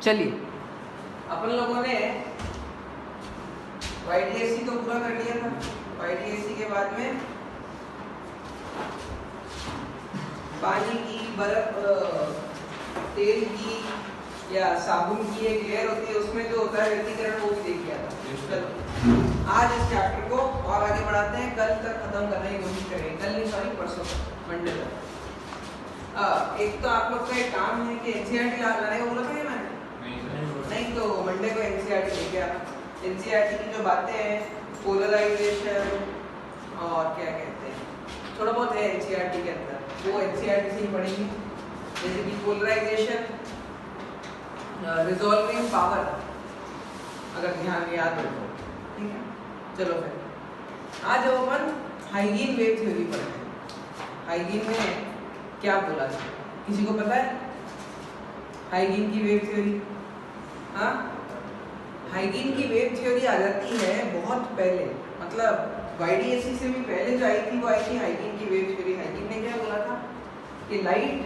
चलिए, अपन लोगों ने YDSC तो पूरा कर लिया था। YDSC के बाद में पानी की, बर्फ, तेल की या साबुन की एक लेयर होती है, उसमें जो होता है व्यक्तिकरण, वो भी देख लिया था। चलो आज इस चैप्टर को और आगे बढ़ाते हैं। कल तक खत्म करने की कोशिश करेंगे, कल नहीं सॉरी परसों मंडे तक। एक तो आप लोग का एक काम है कि NCERT लाने का बोला था क्या मैंने? नहीं, तो मंडे को NCERT लेके आना। NCERT की जो बातें हैं, पोलराइजेशन और क्या कहते हैं, थोड़ा बहुत है NCERT के अंदर, वो NCERT से ही पढ़ेंगे। जैसे कि पोलराइजेशन, रिजॉल्विंग पावर, अगर ध्यान याद हो तो ठीक है। चलो फिर आज अपन हाइजीन वेव थ्योरी पढ़ते हैं। हाइजीन में क्या बोला था, किसी को पता है? हाइजीन की वेव थ्योरी, हाँ, हाइजीन की वेव थ्योरी आ जाती है बहुत पहले, मतलब YDSC से भी पहले जो आई थी वो आई थी हाइजीन की वेव थ्योरी। हाइजीन ने क्या बोला था कि लाइट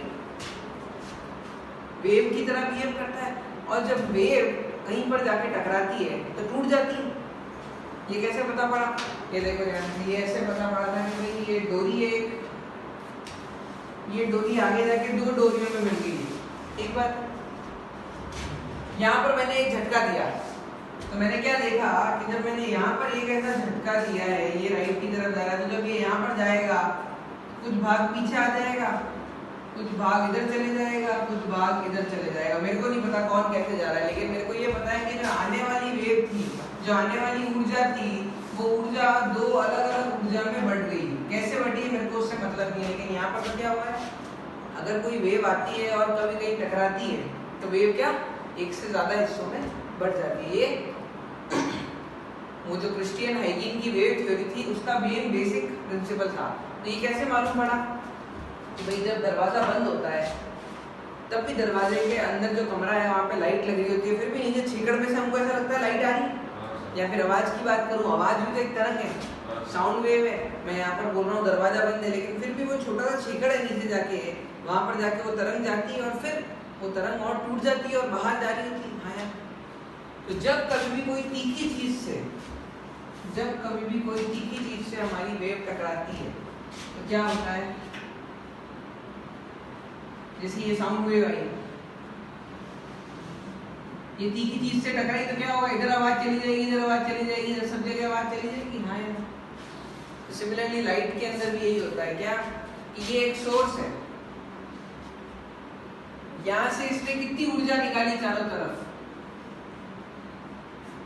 वेव की तरह बिहेव करता है, और जब वेव कहीं पर जाके टकराती है तो टूट जाती है। ये कैसे पता पड़ा? ये देखो यार, ये ऐसे पता पड़ा था कि भाई ये डोरी है, ये डोरी आगे जाके दो डोरियों में मिल गई। एक बार यहाँ पर मैंने एक झटका दिया, तो मैंने क्या देखा कि जब मैंने यहाँ पर एक ऐसा झटका दिया है, ये राइट की तरफ जा रहा है, तो जब ये यहाँ पर जाएगा कुछ भाग पीछे आ जाएगा, कुछ भाग इधर चले जाएगा, कुछ भाग इधर चले जाएगा। मेरे को नहीं पता कौन कैसे जा रहा है, लेकिन मेरे को ये पता है कि जो आने वाली वेव थी, जो आने वाली ऊर्जा थी, वो ऊर्जा दो अलग अलग ऊर्जा में बढ़ गई। कैसे बढ़ी मेरे को उससे मतलब नहीं है, लेकिन यहाँ पर तो क्या हुआ है, अगर कोई वेव आती है और कभी कहीं टकराती है तो वेव क्या एक से ज्यादा हिस्सों में बढ़ जाती है। ये वो जो क्रिस्टियन हाइजीन की वेव थ्योरी थी, उसका मेन बेसिक प्रिंसिपल था। तो ये कैसे मालूम पड़ा कि भाई जब दरवाजा बंद होता है तब भी दरवाजे के अंदर जो कमरा है वहाँ पे लाइट लगी होती है, फिर भी नीचे छीकड़ में से हमको ऐसा लगता है लाइट आ रही। या फिर आवाज की बात करूँ, आवाज भी तो एक तरंग है, साउंड वेव है। मैं यहाँ पर बोल रहा हूँ दरवाजा बंद है, लेकिन फिर भी वो छोटा सा छीकड़ है नीचे जाके, वहाँ पर जाके वो तरंग जाती है और फिर वो तरंग और टूट जाती है और बाहर जा रही होती है। हाँ यार, तो जब कभी भी कोई तीखी चीज से, जब कभी भी कोई तीखी चीज से हमारी वेव टकराती है तो क्या होता है, जैसे ये साउंड वेव आई, ये तीखी चीज से टकराई तो क्या होगा, इधर आवाज चली जाएगी, इधर आवाज चली जाएगी, इधर सब जगह आवाज चली जाएगी। हाँ यार, तो सिमिलरली लाइट के अंदर भी यही होता है। क्या, ये एक सोर्स है, यहां से इसने कितनी ऊर्जा निकाली चारों तरफ,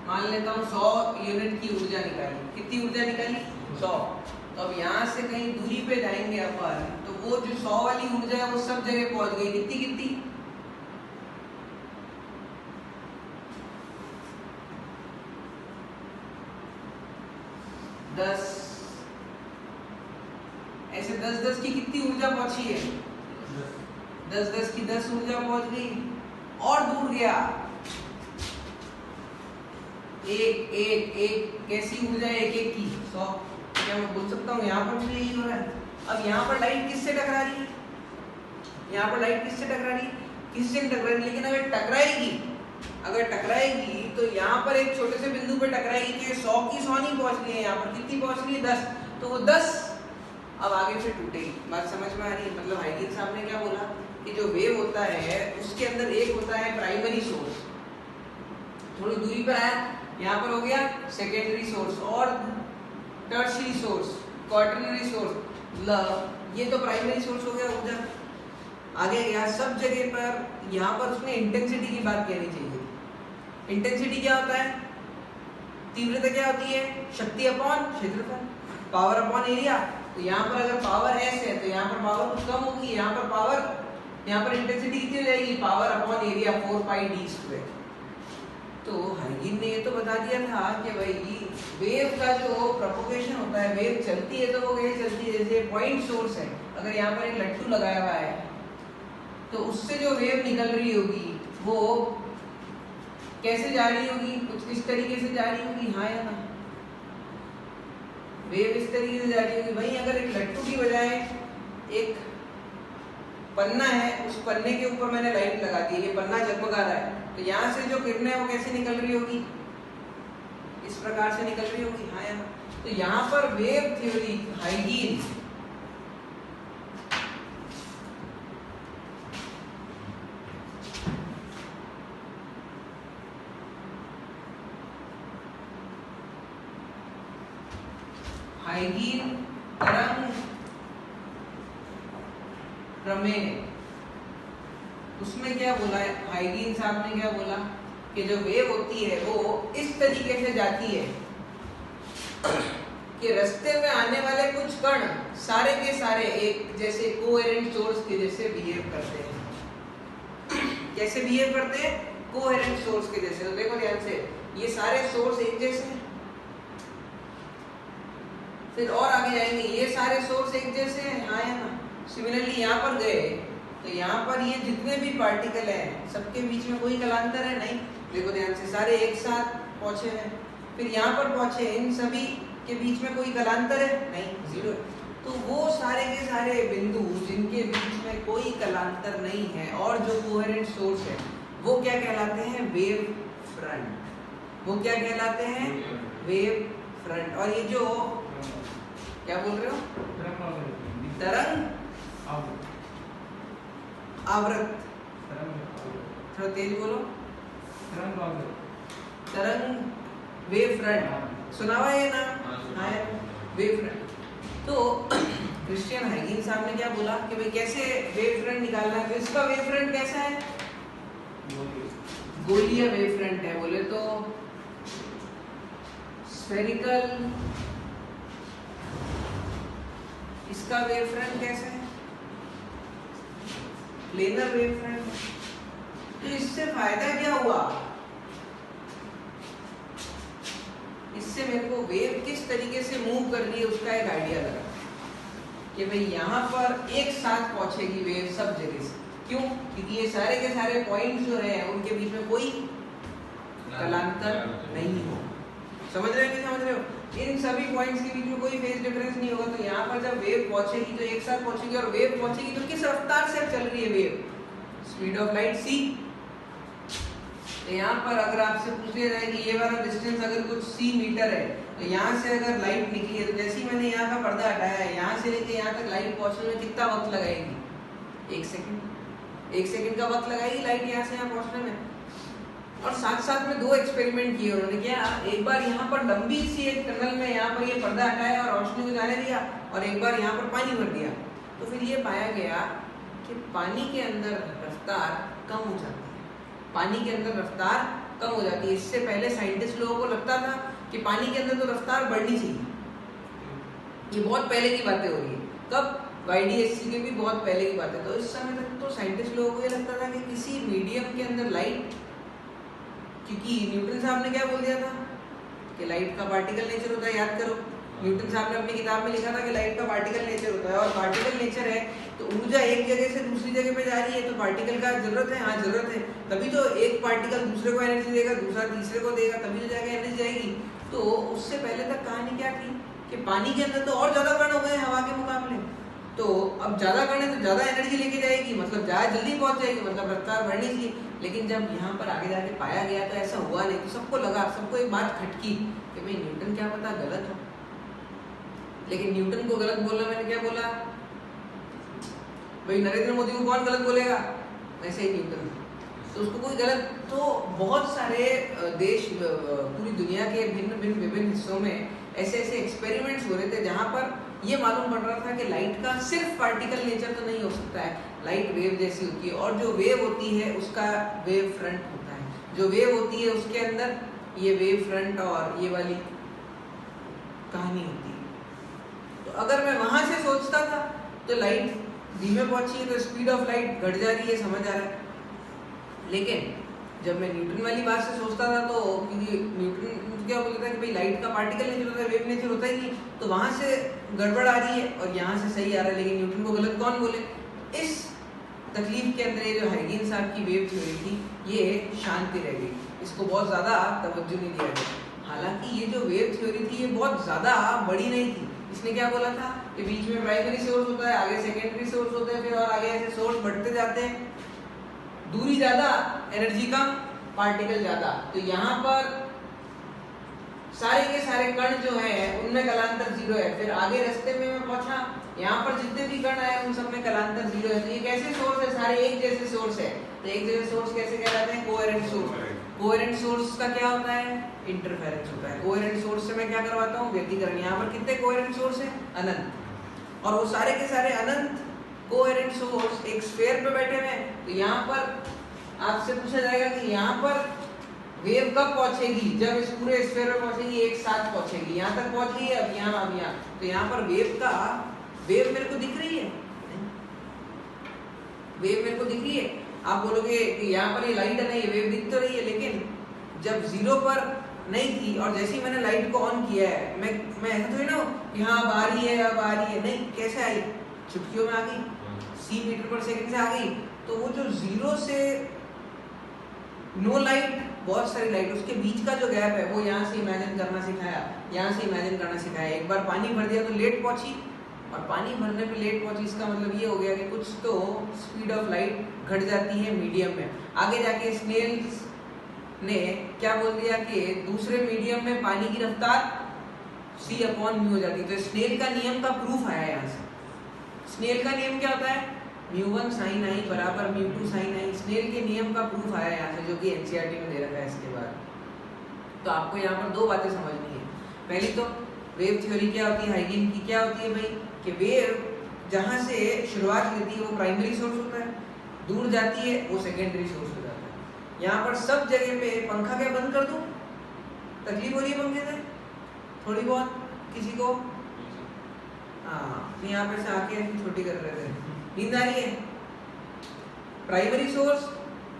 मान लेता हूँ 100 यूनिट की ऊर्जा निकाली। कितनी ऊर्जा निकाली? 100। तो अब यहाँ से कहीं दूरी पे जाएंगे अपन, तो वो जो 100 वाली ऊर्जा है वो सब जगह पहुंच गई। कितनी कितनी? 10। ऐसे 10-10 की कितनी ऊर्जा पहुंची है? 10-10 की 10 ऊर्जा पहुंच गई। और दूर गया, एक कैसी ऊर्जा है? एक की 100। क्या मैं बोल सकता हूँ यहाँ पर भी यही हो रहा है। अब यहाँ पर लाइट किससे टकरा रही है? यहाँ पर लाइट किससे टकरा रही है? किससे टकरा रही है? लेकिन अगर टकराएगी तो यहाँ पर एक छोटे से बिंदु पे टकराएगी, तो ये 100 की 100 नहीं पहुंच रही है, यहाँ पर कितनी पहुंच रही है? 10। तो वो 10 अब आगे से टूटेगी। बात समझ में आ रही है? मतलब हाइजीन साहब ने क्या बोला कि जो वेव होता है उसके अंदर एक होता है प्राइमरी सोर्स, थोड़ी दूरी पर आया, यहाँ पर हो गया सेकेंडरी सोर्स और टर्शियरी सोर्स, क्वार्टरनरी सोर्स। ये तो प्राइमरी सोर्स हो गया ऊर्जा। आगे गया सब जगह पर, यहाँ पर उसने इंटेंसिटी की बात कहनी चाहिए। इंटेंसिटी क्या होता है? तीव्रता क्या होती है? शक्ति अपॉन क्षेत्रफल, पावर अपॉन एरिया। तो यहाँ पर अगर पावर S है तो यहाँ पर पावर कुछ कम होगी, यहाँ पर पावर, यहाँ पर इंटेंसिटी कितनी रहेगी? Power upon area 4πd²। तो हाइजीन ने ये तो बता दिया था कि भाई वेव का जो प्रोपोगेशन होता है, वेव चलती है तो वो कैसे चलती है? जैसे पॉइंट सोर्स है, अगर यहाँ पर एक लट्टू लगाया हुआ है तो उससे जो वेव निकल रही होगी वो कैसे जा रही होगी? कुछ इस तरीके से जा रही होगी। हाँ या ना? वेव इस तरीके से जा रही होगी। वहीं अगर एक लट्टू की बजाय एक पन्ना है, उस पन्ने के ऊपर मैंने लाइट लगा दी, ये पन्ना जगमगा रहा है, तो यहाँ से जो किरणें है वो कैसे निकल रही होगी? इस प्रकार से निकल रही होगी। हाँ या ना? तो यहाँ पर वेव थ्योरी हाइजीन हाइजीन तरंग प्रमेय, उसमें क्या बोला है हाइजीन साहब ने? क्या बोला कि जो वेव होती है वो इस तरीके से जाती है कि रास्ते में आने वाले कुछ कण सारे के सारे एक जैसे कोहेरेंट सोर्स के जैसे बिहेव करते हैं। कैसे बिहेव करते हैं? कोहेरेंट सोर्स के जैसे। तो देखो ध्यान से, ये सारे सोर्स एक जैसे हैं, फिर और आगे जाएंगे ये सारे सोर्स एक जैसे हैं। हाँ या ना? सिमिलरली यहाँ पर गए तो यहाँ पर ये जितने भी पार्टिकल हैं सबके बीच में कोई कलांतर है नहीं। देखो ध्यान से, सारे एक साथ पहुंचे हैं, फिर यहाँ पर पहुंचे, इन सभी के बीच में कोई कलांतर है नहीं, जीरो। तो वो सारे के सारे बिंदु जिनके बीच में कोई कलांतर नहीं है और जो कोहेरेंट सोर्स है वो क्या कहलाते हैं? Wave front. वो क्या कहलाते हैं? Wave front. और ये जो क्या बोल रहे हो? तरंग आवृत, थोड़ा तेज बोलो। तरंग वेव फ्रंट सुना हुआ है ना? हाँ, वेव फ्रंट। तो क्रिश्चियन हाइजीन साहब ने क्या बोला कि भाई कैसे वेव फ्रंट निकालना है? तो इसका वेव फ्रंट कैसा है? गोलीय वेव फ्रंट है। बोले तो स्फेरिकल। इसका वेव फ्रंट कैसा है? Planar wave front. तो इससे फायदा क्या हुआ? इससे मेरे को वेव किस तरीके से मूव कर रही है उसका एक आइडिया लगा कि भाई यहाँ पर एक साथ पहुंचेगी वेव सब जगह से। क्यों? क्योंकि ये सारे के सारे पॉइंट्स जो हैं उनके बीच में कोई कलांतर नहीं हो। समझ रहे हो नहीं समझ रहे हो? इन सभी पॉइंट्स के बीच में कोई फेज डिफरेंस नहीं होगा। तो यहाँ पर जब वेव पहुंचेगी तो एक साथ पहुंचेगी, और वेव पहुंचेगी तो किस रफ्तार से चल रही है wave? Speed of light c। तो यहाँ पर अगर आपसे पूछ लिया जाए कि ये वाला डिस्टेंस अगर कुछ c मीटर है तो यहाँ से अगर लाइट निकली है तो जैसे ही मैंने यहाँ का पर्दा हटाया है यहाँ से लेके यहाँ तक लाइट पहुँचने में कितना वक्त लगाएगी? 1 सेकंड। 1 सेकंड का वक्त लगाएगी लाइट यहाँ से यहाँ पहुँचने में। और साथ साथ में 2 एक्सपेरिमेंट किए उन्होंने। क्या? एक बार यहाँ पर लंबी सी एक टनल में यहाँ पर ये पर्दा हटाया और रोशनी को जाने दिया, और एक बार यहाँ पर पानी भर दिया। तो फिर ये पाया गया कि पानी के अंदर रफ्तार कम हो जाती है। पानी के अंदर रफ्तार कम हो जाती है। इससे पहले साइंटिस्ट लोगों को लगता था कि पानी के अंदर तो रफ्तार बढ़नी चाहिए। ये बहुत पहले की बातें हो रही है। कब? YDSC के भी बहुत पहले की बात है। तो इस समय तक तो साइंटिस्ट लोगों को ये लगता था कि किसी मीडियम के अंदर लाइट, क्योंकि न्यूटन साहब ने क्या बोल दिया था कि लाइट का पार्टिकल नेचर होता है। याद करो, न्यूटन साहब ने अपनी किताब में लिखा था कि लाइट का पार्टिकल नेचर होता है, और पार्टिकल नेचर है तो ऊर्जा एक जगह से दूसरी जगह पे जा रही है तो पार्टिकल का जरूरत है। हाँ जरूरत है, तभी तो एक पार्टिकल दूसरे को एनर्जी देगा, दूसरा तीसरे को देगा, तभी तो जाके एनर्जी जाएगी। तो उससे पहले तक कहानी क्या थी कि पानी के अंदर तो और ज्यादा कण हो गए हवा के मुकाबले। तो अब ज्यादा कण है तो ज्यादा एनर्जी लेके जाएगी, मतलब ज्यादा जल्दी पहुंच जाएगी, मतलब रफ्तार बढ़नी चाहिए। लेकिन जब यहाँ पर आगे जाके पाया गया तो ऐसा हुआ नहीं। तो सबको लगा, सबको एक बात खटकी कि भाई न्यूटन क्या पता गलत हो। लेकिन न्यूटन को गलत बोलना, मैंने क्या बोला भाई, नरेंद्र मोदी को कौन गलत बोलेगा? वैसे ही न्यूटन, तो उसको कोई गलत। तो बहुत सारे देश, पूरी दुनिया के भिन्न भिन्न विभिन्न हिस्सों में ऐसे ऐसे एक्सपेरिमेंट्स हो रहे थे जहाँ पर ये मालूम पड़ रहा था कि लाइट का सिर्फ पार्टिकल नेचर तो नहीं हो सकता है, लाइट वेव जैसी होती है, और जो वेव होती है उसका वेव फ्रंट होता है। जो वेव होती है उसके अंदर ये वेव फ्रंट और ये वाली कहानी होती है। तो अगर मैं वहां से सोचता था तो लाइट धीमे पहुंची है तो स्पीड ऑफ लाइट घट जा रही है, समझ आ रहा है। लेकिन जब मैं न्यूटन वाली बात से सोचता था तो क्योंकि न्यूटन क्या बोलता है कि भाई लाइट का पार्टिकल नेचर होता है, वेव नेचर होता ही नहीं, तो वहां से गड़बड़ आ रही है और यहाँ से सही आ रहा है। लेकिन न्यूटन को गलत कौन बोले? इस तकलीफ के अंदर ये जो हाइजीन साहब की वेव थ्योरी थी ये शांति रह गई, इसको बहुत ज्यादा तवज्जो नहीं दिया गया। हालांकि ये जो वेव थ्योरी थी ये बहुत ज्यादा बड़ी नहीं थी। इसने क्या बोला था कि बीच में प्राइमरी सोर्स होता है, आगे सेकेंडरी सोर्स होता है, फिर और आगे ऐसे सोर्स बढ़ते जाते हैं, दूरी ज्यादा एनर्जी कम पार्टिकल ज्यादा। तो यहाँ पर सारे के सारे कण जो है उनमें कलांतर 0 है। फिर आगे रास्ते में मैं पहुंचा, यहाँ पर जितने भी कण आए उन सब में कलांतर 0 है। तो ये कैसे सोर्स है? सारे एक जैसे सोर्स है। तो एक जैसे सोर्स कैसे कहलाते हैं? Coherent source. कोहेरेंट सोर्स का क्या होता है? इंटरफेरेंस होता है। कोहेरेंट सोर्स से मैं क्या करवाता हूँ? व्यतिकरण। यहाँ पर कितने कोहेरेंट सोर्स है? अनंत। और वो सारे के सारे अनंत कोहेरेंट सोर्स एक स्फीयर पे बैठे हुए हैं। तो यहाँ पर आपसे पूछा जाएगा कि यहाँ पर वेव कब पहुंचेगी? जब इस पूरे स्फीयर में पहुंचेगी, एक साथ पहुंचेगी। यहाँ तक पहुंच गई है, अब यहाँ। तो यहाँ पर वेव मेरे को दिख रही है, वेव मेरे को दिख रही है। आप बोलोगे कि यहाँ पर ये लाइट है ना, ये वेव दिख तो रही है, लेकिन जब 0 पर नहीं थी और जैसे ही मैंने लाइट को ऑन किया है, मैं ऐसा थोड़ी ना कि हाँ अब आ रही है, अब आ रही है। नहीं, कैसे आई? चुटकियों में आ गई, c मीटर पर सेकंड से आ गई। तो वो जो 0 से नो लाइट, बहुत सारी लाइट, उसके बीच का जो गैप है वो यहाँ से इमेजिन करना सिखाया, यहाँ से इमेजिन करना सिखाया। एक बार पानी भर दिया तो लेट पहुंची, और पानी भरने पे लेट पहुंची, इसका मतलब ये हो गया कि कुछ तो स्पीड ऑफ लाइट घट जाती है मीडियम में। आगे जाके स्नेल्स ने क्या बोल दिया कि दूसरे मीडियम में पानी की रफ्तार c/μ हो जाती है। तो स्नेल का नियम का प्रूफ आया यहाँ से। स्नेल का नियम क्या होता है? μ1 sin i बराबर μ2 sin i। स्नेल के नियम का प्रूफ आया यहाँ से, जो कि एनसीईआरटी में दे रखा है इसके बाद। तो आपको यहाँ पर दो बातें समझनी है। पहली तो वेव थ्योरी क्या होती है, हाइगेन की क्या होती है भाई, कि वेव जहाँ से शुरुआत लेती है वो प्राइमरी सोर्स होता है, दूर जाती है वो सेकेंडरी सोर्स हो जाता है। यहाँ पर सब जगह पे पंखा क्या बंद कर दूँ? तकलीफ हो रही है पंखे से थोड़ी बहुत किसी को? हाँ, यहाँ पे से आके छोटी कर रहे थे, नींद आ रही है। प्राइमरी सोर्स,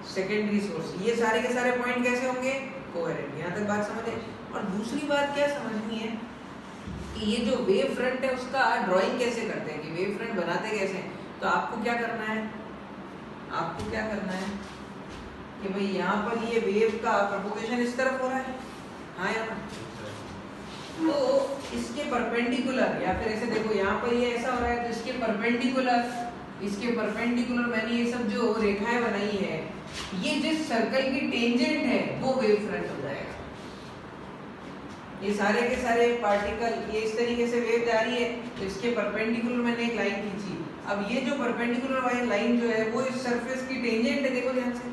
सेकेंडरी सोर्स, ये सारे के सारे पॉइंट कैसे होंगे? कोहेरेंट। यहाँ तक बात समझे। और दूसरी बात क्या समझनी है कि ये जो वेव फ्रंट है उसका ड्राइंग कैसे करते हैं, कि वेव फ्रंट बनाते कैसे हैं। तो आपको क्या करना है, आपको क्या करना है कि भाई यहाँ पर ये वेव का प्रोपोगेशन इस तरफ हो रहा है, हाँ यहाँ तो इसके परपेंडिकुलर, या फिर ऐसे देखो यहाँ पर ये ऐसा हो रहा है तो इसके परपेंडिकुलर मैंने ये सब जो रेखाएं बनाई है, ये जिस सर्कल की टेंजेंट है वो वेव फ्रंट हो जाएगा। ये सारे के सारे पार्टिकल ये इस तरीके से वेव जा रही है, तो इसके परपेंडिकुलर मैंने एक लाइन खींची। अब ये जो परपेंडिकुलर वाली लाइन जो है वो इस सरफेस की टेंजेंट है। देखो ध्यान से,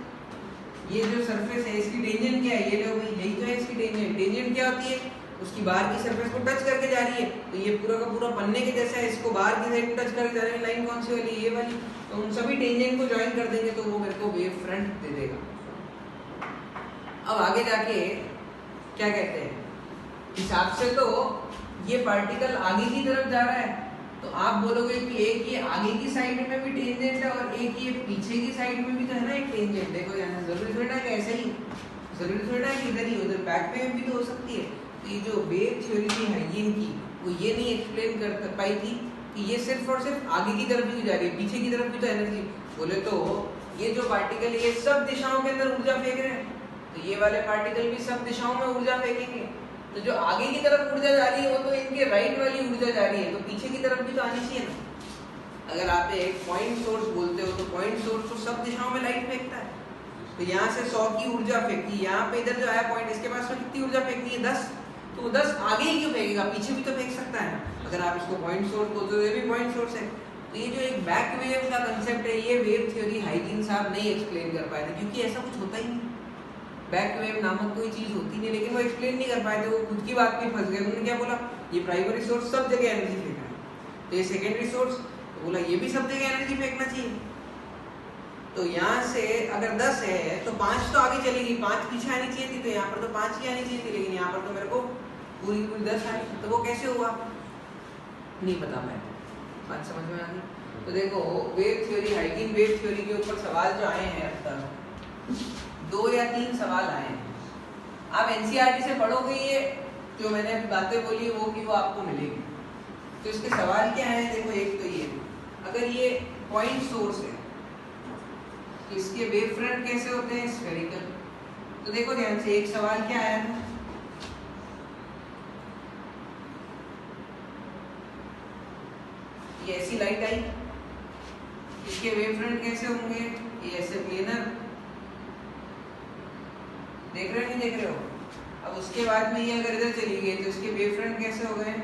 ये जो सरफेस है इसकी टेंजेंट क्या है? ये लो भाई, यही तो है इसकी टेंजेंट। टेंजेंट क्या होती है? उसकी बाहर की सरफेस को टच करके जा रही है। तो ये पूरा का पूरा पन्ने के जैसा है, इसको बाहर की साइड टच करके जा रही है। लाइन कौन सी वाली? ये वाली। तो उन सभी टेंजेंट को ज्वाइन कर देंगे तो वो मेरे को वेव फ्रंट दे देगा। अब आगे जाके क्या कहते हैं, हिसाब से तो ये पार्टिकल आगे की तरफ जा रहा है, तो आप बोलोगे कि एक ये आगे की साइड में भी टेंजेंट है और एक ये पीछे की साइड में भी तो है ना एक टेंजेंट। देखो यहाँ जरूरी थोड़ा कि ऐसे ही, जरूरी थोड़ा कि इधर ही उधर बैक में भी तो हो सकती है। तो ये जो वेव थ्योरी थी हाइगेन की, वो ये नहीं एक्सप्लेन कर पाई थी कि ये सिर्फ और सिर्फ आगे की तरफ ही जा रही है, पीछे की तरफ भी तो एनर्जी। बोले तो ये जो पार्टिकल ये सब दिशाओं के अंदर ऊर्जा फेंक रहे हैं, तो ये वाले पार्टिकल भी सब दिशाओं में ऊर्जा फेंकेंगे। तो जो आगे की तरफ ऊर्जा जा रही है वो तो इनके राइट वाली ऊर्जा जा रही है, तो पीछे की तरफ भी तो आनी चाहिए ना। अगर आप एक पॉइंट सोर्स बोलते हो तो पॉइंट सोर्स तो सब दिशाओं में लाइट फेंकता है। तो यहाँ से 100 की ऊर्जा फेंकी, यहाँ पे इधर जो आया पॉइंट, इसके पास में कितनी ऊर्जा फेंकनी है? 10। तो 10 आगे ही क्यों फेंकेगा? पीछे भी तो फेंक सकता है ना। अगर आप इसको पॉइंट सोर्स बोलते हो, ये भी पॉइंट सोर्स है। तो ये जो एक बैक वेव का कंसेप्ट है, ये वेव थ्योरी हाइगेन साहब नहीं एक्सप्लेन कर पाए थे, क्योंकि ऐसा कुछ होता ही नहीं। बैक वेव नामक कोई चीज होती नहीं, लेकिन वो एक्सप्लेन नहीं कर पाए थे, वो खुद की बात में फंस गए। उन्होंने क्या बोला, ये प्राइमरी सोर्स सब जगह एनर्जी फेंक रहा है, तो ये सेकेंडरी सोर्स, तो बोला ये भी सब जगह एनर्जी फेंकना चाहिए। तो यहाँ से अगर 10 है तो 5 तो आगे चलेगी, 5 पीछे आनी चाहिए थी, तो यहाँ पर तो 5 ही आनी चाहिए थी, लेकिन यहाँ पर तो मेरे को पूरी 10 आई। तो वो कैसे हुआ नहीं पता, मैं बात समझ में आ गई। तो देखो वेव थ्योरी, हाइगेन वेव थ्योरी के ऊपर सवाल जो आए हैं अब तक 2 या 3 सवाल आए हैं। आप एनसीईआरटी से पढ़ोगे, ये जो मैंने अभी बातें बोली वो कि वो आपको मिलेगी। तो इसके सवाल क्या है, देखो एक तो ये, अगर ये पॉइंट सोर्स है तो इसके वेव फ्रंट कैसे होते हैं? स्फेरिकल। तो देखो ध्यान से, एक सवाल क्या आया था, ये ऐसी लाइट आई, इसके वेव फ्रंट कैसे होंगे, ये ऐसे प्लेनर, देख रहे हो नहीं देख रहे हो। अब उसके बाद में ये अगर इधर चली गई तो इसके वेव फ्रंट कैसे हो गए,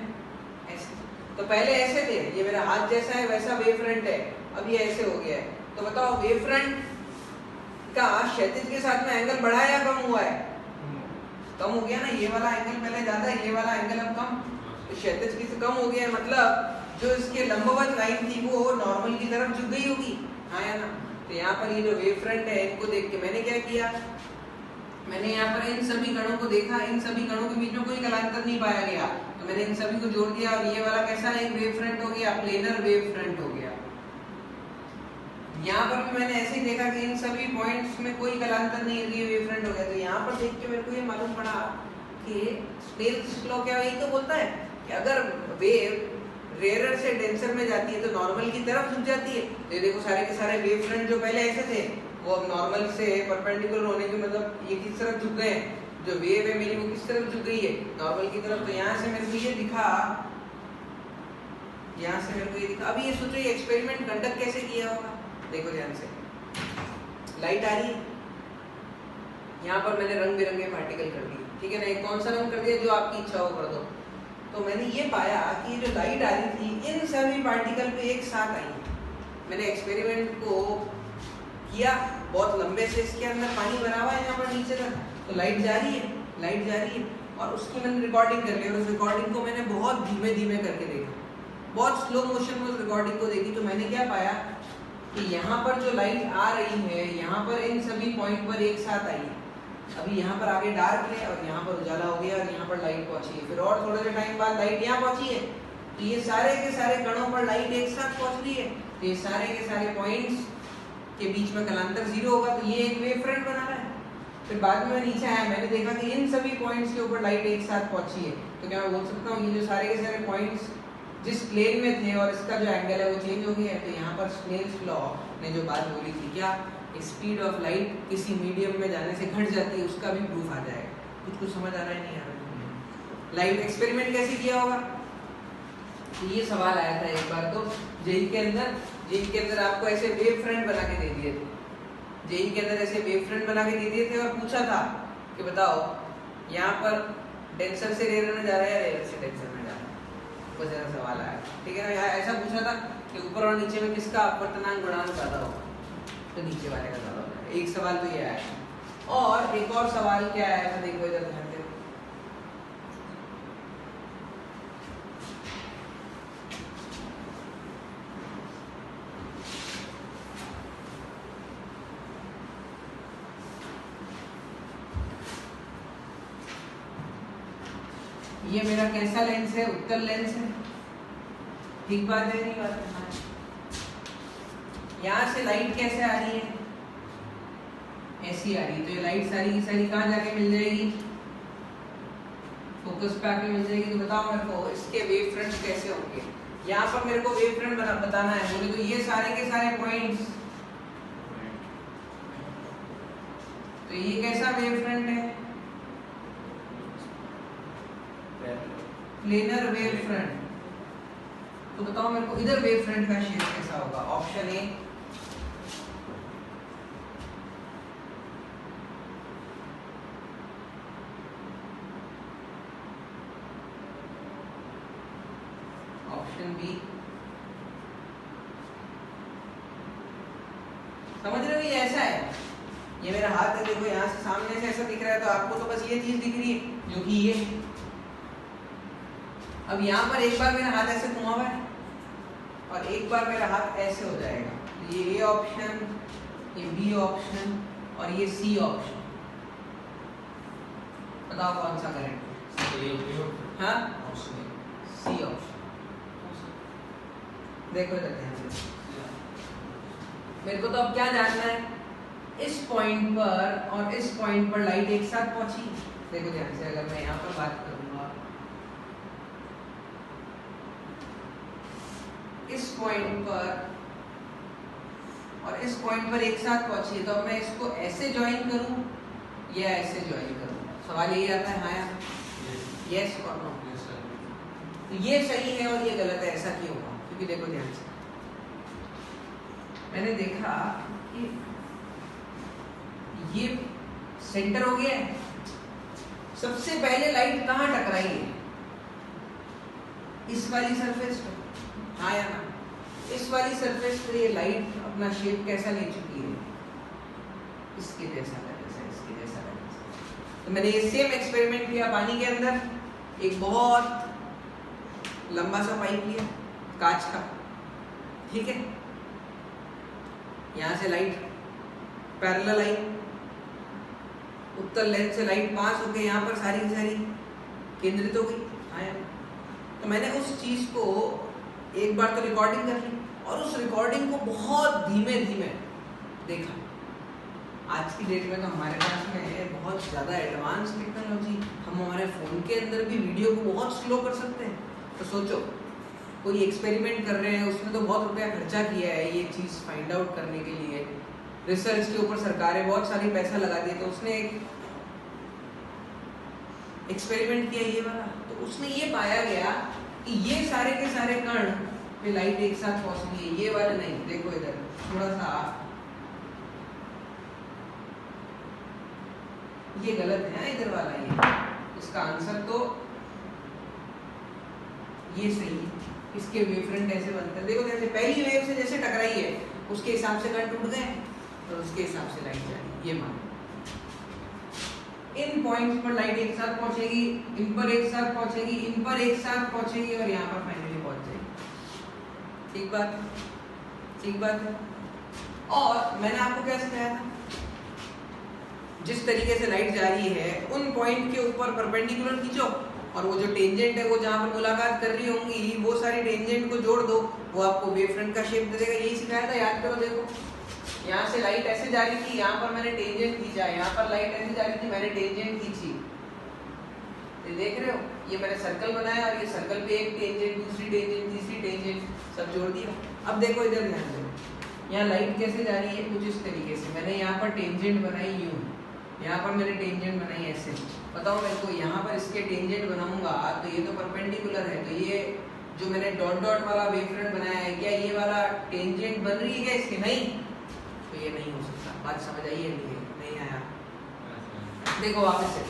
ऐसे। तो पहले ऐसे थे, ये मेरा हाथ जैसा है वैसा वेव फ्रंट है, अब ये ऐसे हो गया है। तो बताओ वेव फ्रंट का क्षैतिज के साथ में एंगल बढ़ा या कम हुआ है, कम हो गया ना। ये वाला एंगल पहले ज्यादा, ये वाला एंगल अब कम, तो क्षैतिज की से कम हो गया है, मतलब जो इसके लंबवत लाइन थी वो नॉर्मल की तरफ झुक गई होगी, हाँ या ना। तो यहाँ पर ये जो वेव फ्रंट है इनको देख के मैंने क्या किया, मैंने यहाँ पर इन सभी कणों को देखा, इन सभी कणों के बीच में कोई कलांतर नहीं पाया गया, तो मैंने इन सभी को जोड़ दिया और ये वाला कैसा एक वेव फ्रंट हो गया, प्लेनर वेव फ्रंट हो गया। यहाँ पर भी मैंने ऐसे ही देखा कि इन सभी पॉइंट्स में कोई कलांतर नहीं है, ये वेव फ्रंट हो गया। तो यहाँ पर देख के मेरे को ये मालूम पड़ा कि स्नेल्स लॉ क्या यही तो बोलता है कि अगर वेव रेयरर से डेंसर में जाती है तो नॉर्मल की तरफ झुक जाती है। तो ये देखो सारे के सारे वेव फ्रंट जो पहले ऐसे थे वो अब नॉर्मल से परपेंडिकुलर होने के मतलब ये किस तरफ झुक गए हैं, जो वेव है मेरी वो किस तरफ झुक गई है, नॉर्मल की तरफ। तो यहाँ से मेरे को ये दिखा, यहाँ से मेरे को ये दिखा। अभी ये सोचो ये एक्सपेरिमेंट कंडक्ट कैसे किया होगा, देखो ध्यान से, लाइट आ रही है, यहाँ पर मैंने रंग बिरंगे पार्टिकल कर दिए, ठीक है ना। एक कौन सा रंग कर दिया जो आपकी इच्छा हो कर दो। तो मैंने ये पाया कि जो लाइट आ रही थी इन सभी पार्टिकल पे एक साथ आई। मैंने एक्सपेरिमेंट को किया बहुत लंबे से, इसके अंदर पानी भरा हुआ है यहाँ पर नीचे तक, तो लाइट जा रही है, लाइट जा रही है, और उसकी मैंने रिकॉर्डिंग कर ली और उस रिकॉर्डिंग को मैंने बहुत धीमे धीमे करके देखा, बहुत स्लो मोशन में उस रिकॉर्डिंग को देखी। तो मैंने क्या पाया कि यहाँ पर जो लाइट आ रही है यहाँ पर इन सभी पॉइंट पर एक साथ आई है। अभी यहाँ पर आगे डार्क है और यहाँ पर उजाला हो गया और यहाँ पर लाइट पहुंची है, फिर और थोड़े से टाइम बाद लाइट यहाँ पहुंची है, तो ये सारे के सारे कणों पर लाइट एक साथ पहुंच रही है। तो ये सारे के सारे पॉइंट्स के बीच में कलांतर जीरो होगा, तो ये एक वेव फ्रंट बना रहा है। फिर बाद में नीचे आया, मैंने देखा कि इन सभी पॉइंट्स के ऊपर लाइट एक साथ पहुंची है। तो क्या मैं बोल सकता हूँ ये जो सारे के सारे पॉइंट्स जिस प्लेन में थे और इसका जो एंगल है वो चेंज हो गया है। तो यहाँ पर स्नेल्स लॉ ने जो बात बोली थी, क्या स्पीड ऑफ लाइट किसी मीडियम में जाने से घट जाती है, उसका भी प्रूफ आ जाएगा। कुछ समझ आ रहा है नहीं आ रहा। लाइट एक्सपेरिमेंट कैसे किया होगा, तो ये सवाल आया था एक बार तो जेई के अंदर। जेई के अंदर आपको ऐसे वेव फ्रंट बना के दे दिए थे, जेई के अंदर ऐसे वेव फ्रंट बना के दे दिए थे और पूछा था कि बताओ यहाँ पर डेंसर से रेयर में जा रहा है या रेयर से डेंसर में जा रहा है, बस ऐसा सवाल आया, ठीक है ना। यहाँ ऐसा पूछा था कि ऊपर और नीचे में किसका अपवर्तनांक गुणांक ज्यादा होगा, तो नीचे वाले का ज्यादा होगा। एक सवाल तो ये आया, और एक और सवाल क्या आया था, देखो इधर ध्यान दे। ये मेरा कैसा लेंस है, उत्तल लेंस है, ठीक बात है नहीं बात है। यहाँ से लाइट कैसे आ रही है, ऐसी आ रही है। तो ये लाइट सारी की सारी कहाँ जाके मिल जाएगी, फोकस पे आके मिल जाएगी। तो बताओ मेरे को इसके वेव फ्रंट कैसे होंगे। यहाँ पर मेरे को वेव फ्रंट बताना है, बोले तो ये सारे के सारे पॉइंट्स, तो ये कैसा वेव फ्रंट है, प्लेनर वेव फ्रंट। तो बताओ मेरे को इधर वेव फ्रंट का शेप कैसा होगा। Option A, option B. समझ रहे हो ये ऐसा है, ये मेरा हाथ है, देखो यहाँ से सामने से ऐसा दिख रहा है, तो आपको तो बस ये चीज दिख रही है जो कि ये। अब यहाँ पर एक बार मेरा हाथ ऐसे घुमा हुआ है और एक बार मेरा हाथ ऐसे हो जाएगा। ये ए ऑप्शन, ये बी ऑप्शन और ये सी ऑप्शन। बताओ कौन सा करेक्ट। हाँ, सी ऑप्शन। देखो इधर ध्यान से, मेरे को तो अब क्या जानना है, इस पॉइंट पर और इस पॉइंट पर लाइट एक साथ पहुंची। देखो ध्यान से, अगर मैं यहाँ पर बात करूंगा, इस पॉइंट पर और इस पॉइंट पर एक साथ पहुंची है, तो अब मैं इसको ऐसे ज्वाइन करूं या ऐसे ज्वाइन करूं। सवाल यही आता है, हाँ या यस और नो। तो ये सही है और ये गलत है, ऐसा क्यों होगा, क्योंकि देखो ध्यान से, मैंने देखा कि ये सेंटर हो गया है, सबसे पहले लाइट कहाँ टकराई है? इस वाली सरफेस पे, हाँ या ना? इस वाली सरफेस पे ये लाइट अपना शेप कैसा ले चुकी है? इसके जैसा, इसके जैसा। तो मैंने ये सेम एक्सपेरिमेंट किया पानी के अंदर। एक बहुत लंबा सा पाइप लिया कांच का, ठीक है, यहाँ से लाइट पैरेलल आई, उत्तर लेंस से लाइट पास होके यहाँ पर सारी की सारी केंद्रित हो गई। हाँ, तो मैंने उस चीज को एक बार तो रिकॉर्डिंग कर ली और उस रिकॉर्डिंग को बहुत धीमे धीमे देखा। आज की डेट में तो हमारे पास में बहुत ज़्यादा एडवांस टेक्नोलॉजी, हम हमारे फ़ोन के अंदर भी वीडियो को बहुत स्लो कर सकते हैं। तो सोचो, कोई एक्सपेरिमेंट कर रहे हैं, उसने तो बहुत रुपया खर्चा किया है ये चीज़ फाइंड आउट करने के लिए, रिसर्च के ऊपर सरकारें बहुत सारी पैसा लगा दी, तो उसने एक एक्सपेरिमेंट किया ये वाला। तो उसने ये पाया गया कि ये सारे के सारे कण पे लाइट एक साथ पहुंच गई है, ये वाले नहीं। देखो इधर थोड़ा सा, ये गलत है इधर वाला, ये इसका आंसर तो ये सही है। इसके वेवफ्रंट ऐसे बनते हैं, देखो जैसे पहली वेव से जैसे टकराई है उसके हिसाब से कण टूट गए और उसके हिसाब से लाइट जाएगी। ये मान इन पॉइंट्स पर लाइट एक साथ पहुंचेगी, इन पर एक साथ पहुंचेगी, इन पर एक साथ पहुंचेगी और यहाँ पर फाइनली पहुंच जाएगी। ठीक बात, ठीक बात है। और मैंने आपको क्या सिखाया था, जिस तरीके से लाइट जा रही है उन पॉइंट के ऊपर परपेंडिकुलर खींचो और वो जो टेंजेंट है वो जहाँ पर मुलाकात कर रही होंगी वो सारी टेंजेंट को जोड़ दो, वो आपको वेव फ्रंट का शेप दे देगा। यही सिखाया था, याद करो। देखो यहाँ से लाइट ऐसे जा रही थी, यहाँ पर मैंने टेंजेंट खींचा, यहाँ पर लाइट ऐसे जा रही थी, मैंने टेंजेंट खींची। तो देख रहे हो, ये मैंने सर्कल बनाया और ये सर्कल पे एक टेंजेंट, दूसरी टेंजेंट, तीसरी टेंजेंट, सब जोड़ दिया। अब देखो इधर ध्यान दो, यहाँ लाइट कैसे जा रही है, कुछ इस तरीके से। मैंने यहाँ पर टेंजेंट बनाई यूं, यहाँ पर मैंने टेंजेंट बनाई ऐसे। बताओ मेरे को, यहाँ पर इसके टेंजेंट बनाऊंगा तो ये तो परपेंडिकुलर है, तो ये जो मैंने डॉट डॉट वाला वेव फ्रंट बनाया है, क्या ये वाला टेंजेंट बन रही है क्या इसके? नहीं, तो ये नहीं हो सकता। बात समझ आई है? नहीं आया? देखो वापस से,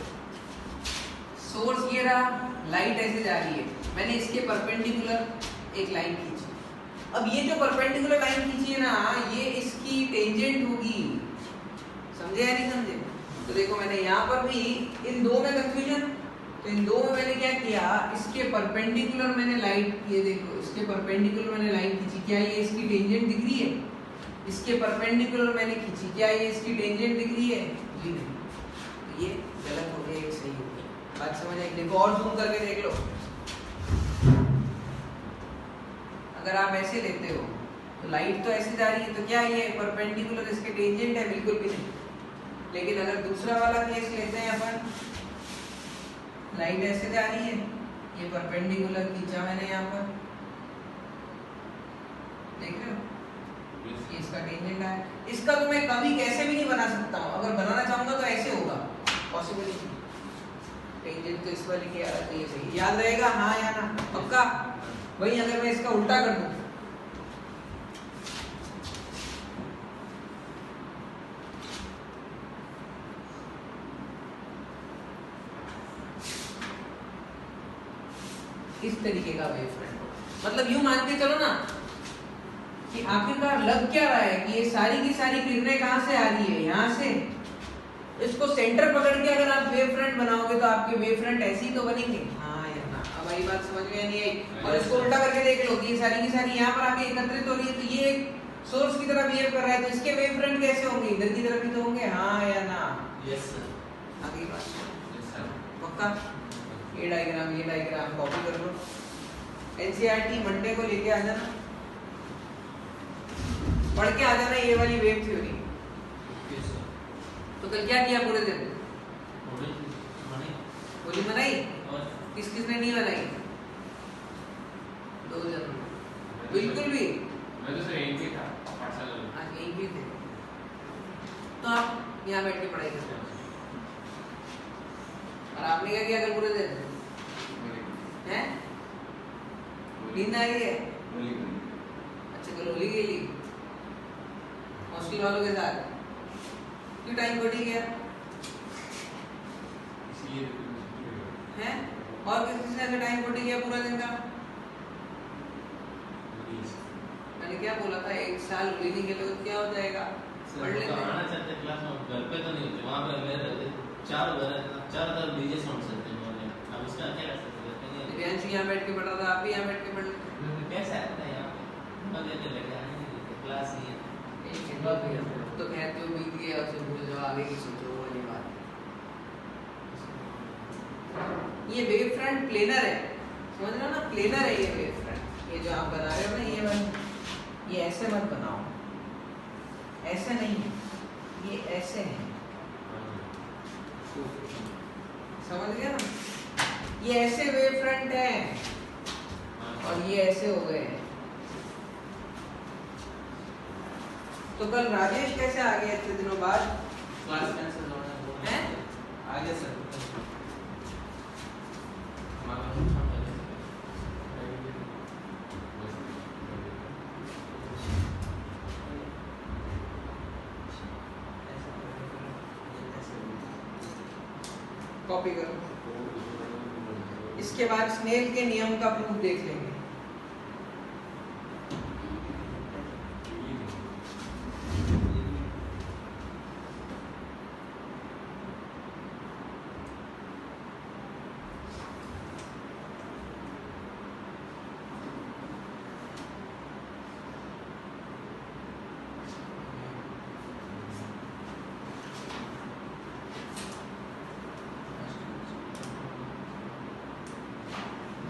सोर्स ये रहा, लाइट ऐसे जा रही है, मैंने इसके परपेंडिकुलर एक लाइन खींची। अब ये जो परपेंडिकुलर लाइन खींची है ना, ये इसकी टेंजेंट होगी। समझे या नहीं समझे? तो देखो मैंने यहाँ पर भी इन दो में कंफ्यूजन, तो इन दो में मैंने क्या किया, इसके परपेंडिकुलर मैंने लाइट, ये देखो इसके परपेंडिकुलर मैंने लाइन खींची, क्या ये इसकी टेंजेंट दिख रही है? इसके परपेंडिकुलर मैंने खींची, क्या ये इसकी टेंजेंट दिख रही है? ये नहीं, तो ये गलत हो गया, एक सही हो गया। बात समझ आई? देखो और जूम करके देख लो, अगर आप ऐसे लेते हो तो लाइट तो ऐसे जा रही है, तो क्या ये परपेंडिकुलर इसके टेंजेंट है? बिल्कुल भी नहीं। लेकिन अगर दूसरा वाला केस लेते हैं अपन, लाइट ऐसे जा रही है, ये परपेंडिकुलर खींचा मैंने यहाँ पर, देख रहे हो, ये इसका टेंजेंट है। इसका तो मैं कभी कैसे भी नहीं बना सकता हूँ, अगर बनाना चाहूंगा तो ऐसे होगा, पॉसिबल नहीं। टेंजेंट तो इस वाली के तो ये सही याद रहेगा, हाँ या ना? पक्का? वही अगर मैं इसका उल्टा कर दूं, इस तरीके का वेव फ्रंट, मतलब यूं मान के चलो ना कि आखिरकार लग क्या रहा है कि ये सारी की सारी किरणें कहां से आ रही है? यहाँ से। इसको सेंटर पकड़ के अगर आप वेव फ्रंट बनाओगे तो आपके वेव फ्रंट ऐसे ही तो बनेंगे। हाँ या ना? अब आई बात समझ में नहीं आई? और इसको उल्टा करके देख लो कि ये सारी की सारी यहाँ पर आके एकत्रित हो रही है, तो ये सोर्स की तरह बिहेव कर रहा है, तो इसके वेव फ्रंट कैसे होंगे? इधर की तरफ ही तो होंगे। हाँ या ना? Yes sir. आगे बात यस सर। पक्का? ये डायग्राम कॉपी कर लो, एनसीईआरटी मंडे को लेके आ जाना, पढ़ के आ जाना ये वाली वेव थ्योरी। तो कल क्या किया पूरे दिन? होली मनाई? किस किसने नहीं मनाई? 2 जन। बिल्कुल भी मैं तो सर यहीं पे था, पाठशाला में। हाँ यहीं पे थे, तो आप यहाँ बैठ के पढ़ाई करते हो। और आपने क्या किया कल पूरे दिन? हैं? नींद आ रही है? अच्छा कल होली खेली हॉस्टल वालों के साथ, क्यों टाइम कट ही गया है? और किसी से अगर टाइम कट ही गया पूरा दिन का? मैंने क्या बोला था, 1 साल होली नहीं खेले तो क्या हो जाएगा? पढ़ लेते हैं। आना चाहते क्लास में, घर पे तो नहीं होते, वहाँ पे मेरे रहते 4 तरफ डीजे साउंड चलते हैं। अब उसका क्या कर सकते हैं? दिव्यांश यहाँ बैठ के पढ़ रहा था, आप भी यहाँ बैठ के पढ़ लेते। कैसा आता है यहाँ पे? मजे तो लगे आने नहीं देते, क्लास नहीं है। तो खैर जो बीत गया उसे भूल जाओ, आगे की सोचो वाली बात। ये वेव फ्रंट प्लेनर है, समझ रहे हो ना? प्लेनर है ये वेव फ्रंट। ये जो आप बना रहे हो ना, ये ऐसे मत बनाओ, ऐसे नहीं, ये ऐसे है, समझ गया ना? ये ऐसे वेव फ्रंट है और ये ऐसे हो गए हैं। तो कल राजेश कैसे आ गया इतने दिनों बाद? क्लास कैंसिल होना है? आगे सर कॉपी करो। इसके बाद स्नेल के नियम का प्रूफ देख लेंगे।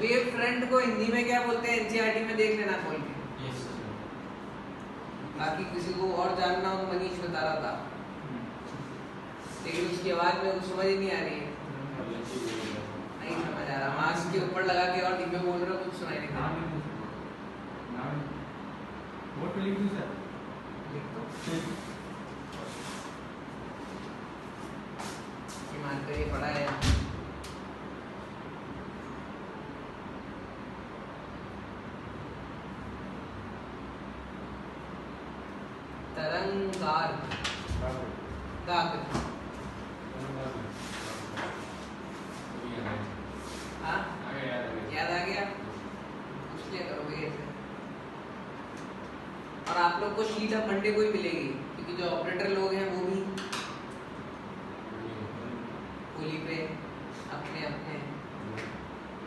वेव फ्रंट को हिंदी में क्या बोलते हैं? एनसीईआरटी में देख लेना खोल के। बाकी किसी को और जानना हो तो मनीष बता रहा था, लेकिन उसकी आवाज में कुछ समझ ही नहीं आ रही है। नहीं समझ आ रहा, मास्क के ऊपर लगा के और धीमे बोल रहे हो, कुछ सुनाई नहीं दे रहा। लिख दो। ये मानकर ये पढ़ा है। तरंगार दाग। हाँ याद आ गया, कुछ क्या करोगे ऐसे? और आप लोग को शीट अब मंडे को ही मिलेगी, क्योंकि जो ऑपरेटर लोग हैं वो भी होली पे अपने अपने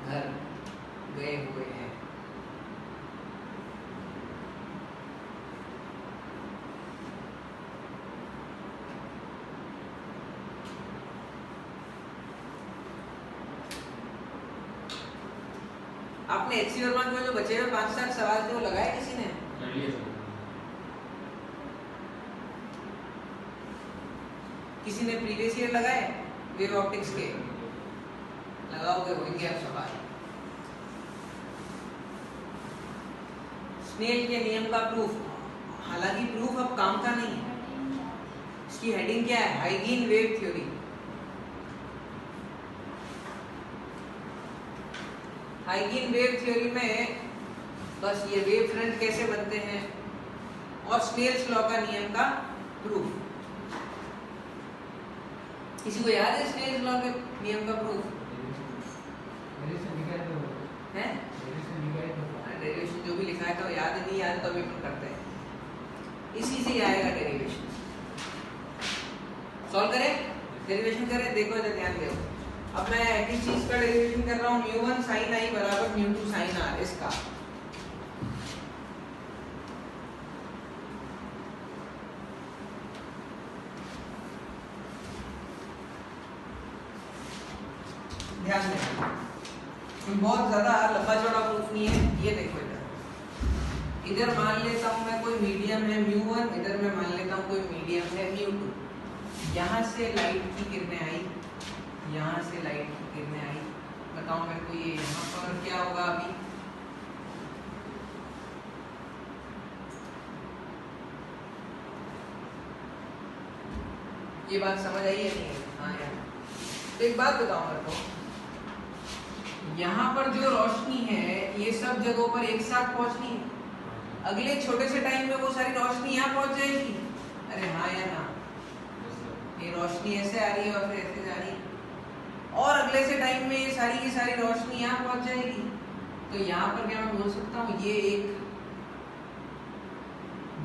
घर गए हुए हैं। आपने एचसी वर्मा में जो बचे हुए 5-7 सवाल थे वो लगाए किसी ने? किसी ने प्रीवियस ईयर लगाए वेव ऑप्टिक्स के? लगाओगे होंगे अब सवाल। स्नेल के नियम का प्रूफ, हालांकि प्रूफ अब काम का नहीं है। इसकी हेडिंग क्या है? हाइगीन वेव थ्योरी। हाइगीन वेव थ्योरी में बस ये वेव फ्रंट कैसे बनते हैं और स्नेल्स लॉ का नियम का प्रूफ। किसी को याद है स्नेल्स लॉ के नियम का प्रूफ? है डेरिवेशन जो भी लिखा है, तो याद नहीं याद तो अभी अपन करते हैं। इसी से आएगा डेरिवेशन। सॉल्व करें, डेरिवेशन करें। देखो इधर ध्यान दो। अब मैं किस चीज का डेरिवेशन कर रहा हूँ? μ1 sin i बराबर μ2 sin r। इसका ध्यान दें, बहुत ज्यादा लंबा चौड़ा प्रूफ नहीं है। ये देखो इधर मान लेता हूँ मैं कोई मीडियम है μ1, इधर मैं मान लेता हूँ कोई मीडियम है μ2। यहाँ से लाइट की किरणें आई, यहाँ से लाइट की किरणें आई। बताओ मेरे को ये यहाँ पर क्या होगा? अभी ये बात समझ आई है नहीं? हाँ यार, तो एक बात बताओ मेरे को, यहाँ पर जो रोशनी है ये सब जगहों पर एक साथ पहुंचनी है। अगले छोटे से टाइम में वो सारी रोशनी यहाँ पहुंच जाएगी। अरे हाँ या ना, ये रोशनी ऐसे आ रही है और फिर ऐसे जा रही है, और अगले से टाइम में ये सारी की सारी रोशनी यहाँ पहुंच जाएगी। तो यहाँ पर क्या मैं बोल सकता हूँ, ये एक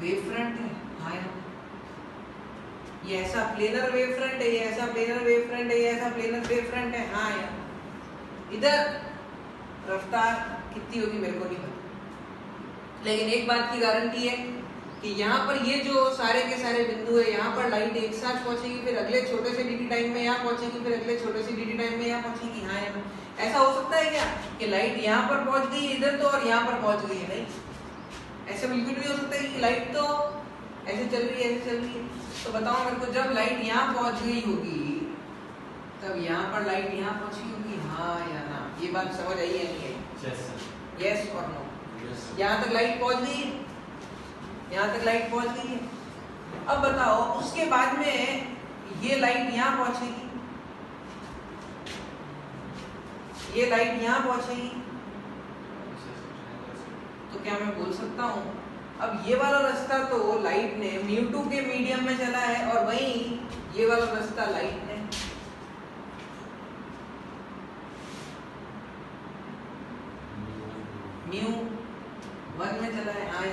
वेव फ्रंट है। हाँ या ना, ये ऐसा प्लेनर वेव फ्रंट है, ये ऐसा प्लेनर वेव फ्रंट है, ये ऐसा प्लेनर वेव फ्रंट है। हाँ या ना, इधर रफ्तार कितनी होगी मेरे को नहीं पता, लेकिन एक बात की गारंटी है कि यहाँ पर ये जो सारे के सारे बिंदु है, यहाँ पर लाइट एक साथ पहुंचेगी, फिर अगले छोटे से dt टाइम में यहाँ पहुंचेगी, फिर अगले छोटे से dt टाइम में यहाँ पहुंचेगी। हाँ या ना, ऐसा हो सकता है क्या कि लाइट यहाँ पर पहुंच गई है इधर तो और यहाँ पर पहुंच गई है? नहीं, ऐसे बिल्कुल भी हो सकता है कि लाइट तो ऐसे चल रही है, ऐसे चल रही है। तो बताओ मेरे को, जब लाइट यहाँ पहुंच गई होगी तब यहाँ पर लाइट यहाँ पहुंची होगी? हाँ या ना, ये बात समझ आई है नहीं है? यस और नो? यहाँ तक लाइट पहुंच गई है, यहाँ तक लाइट पहुंच गई है। अब बताओ उसके बाद में ये लाइट यहाँ पहुंचेगी, ये लाइट यहाँ पहुंचेगी, तो क्या मैं बोल सकता हूँ अब ये वाला रास्ता तो लाइट ने μ2 के मीडियम में चला है, और वहीं ये वाला रास्ता लाइट ने μ1 में चला है। हाँ,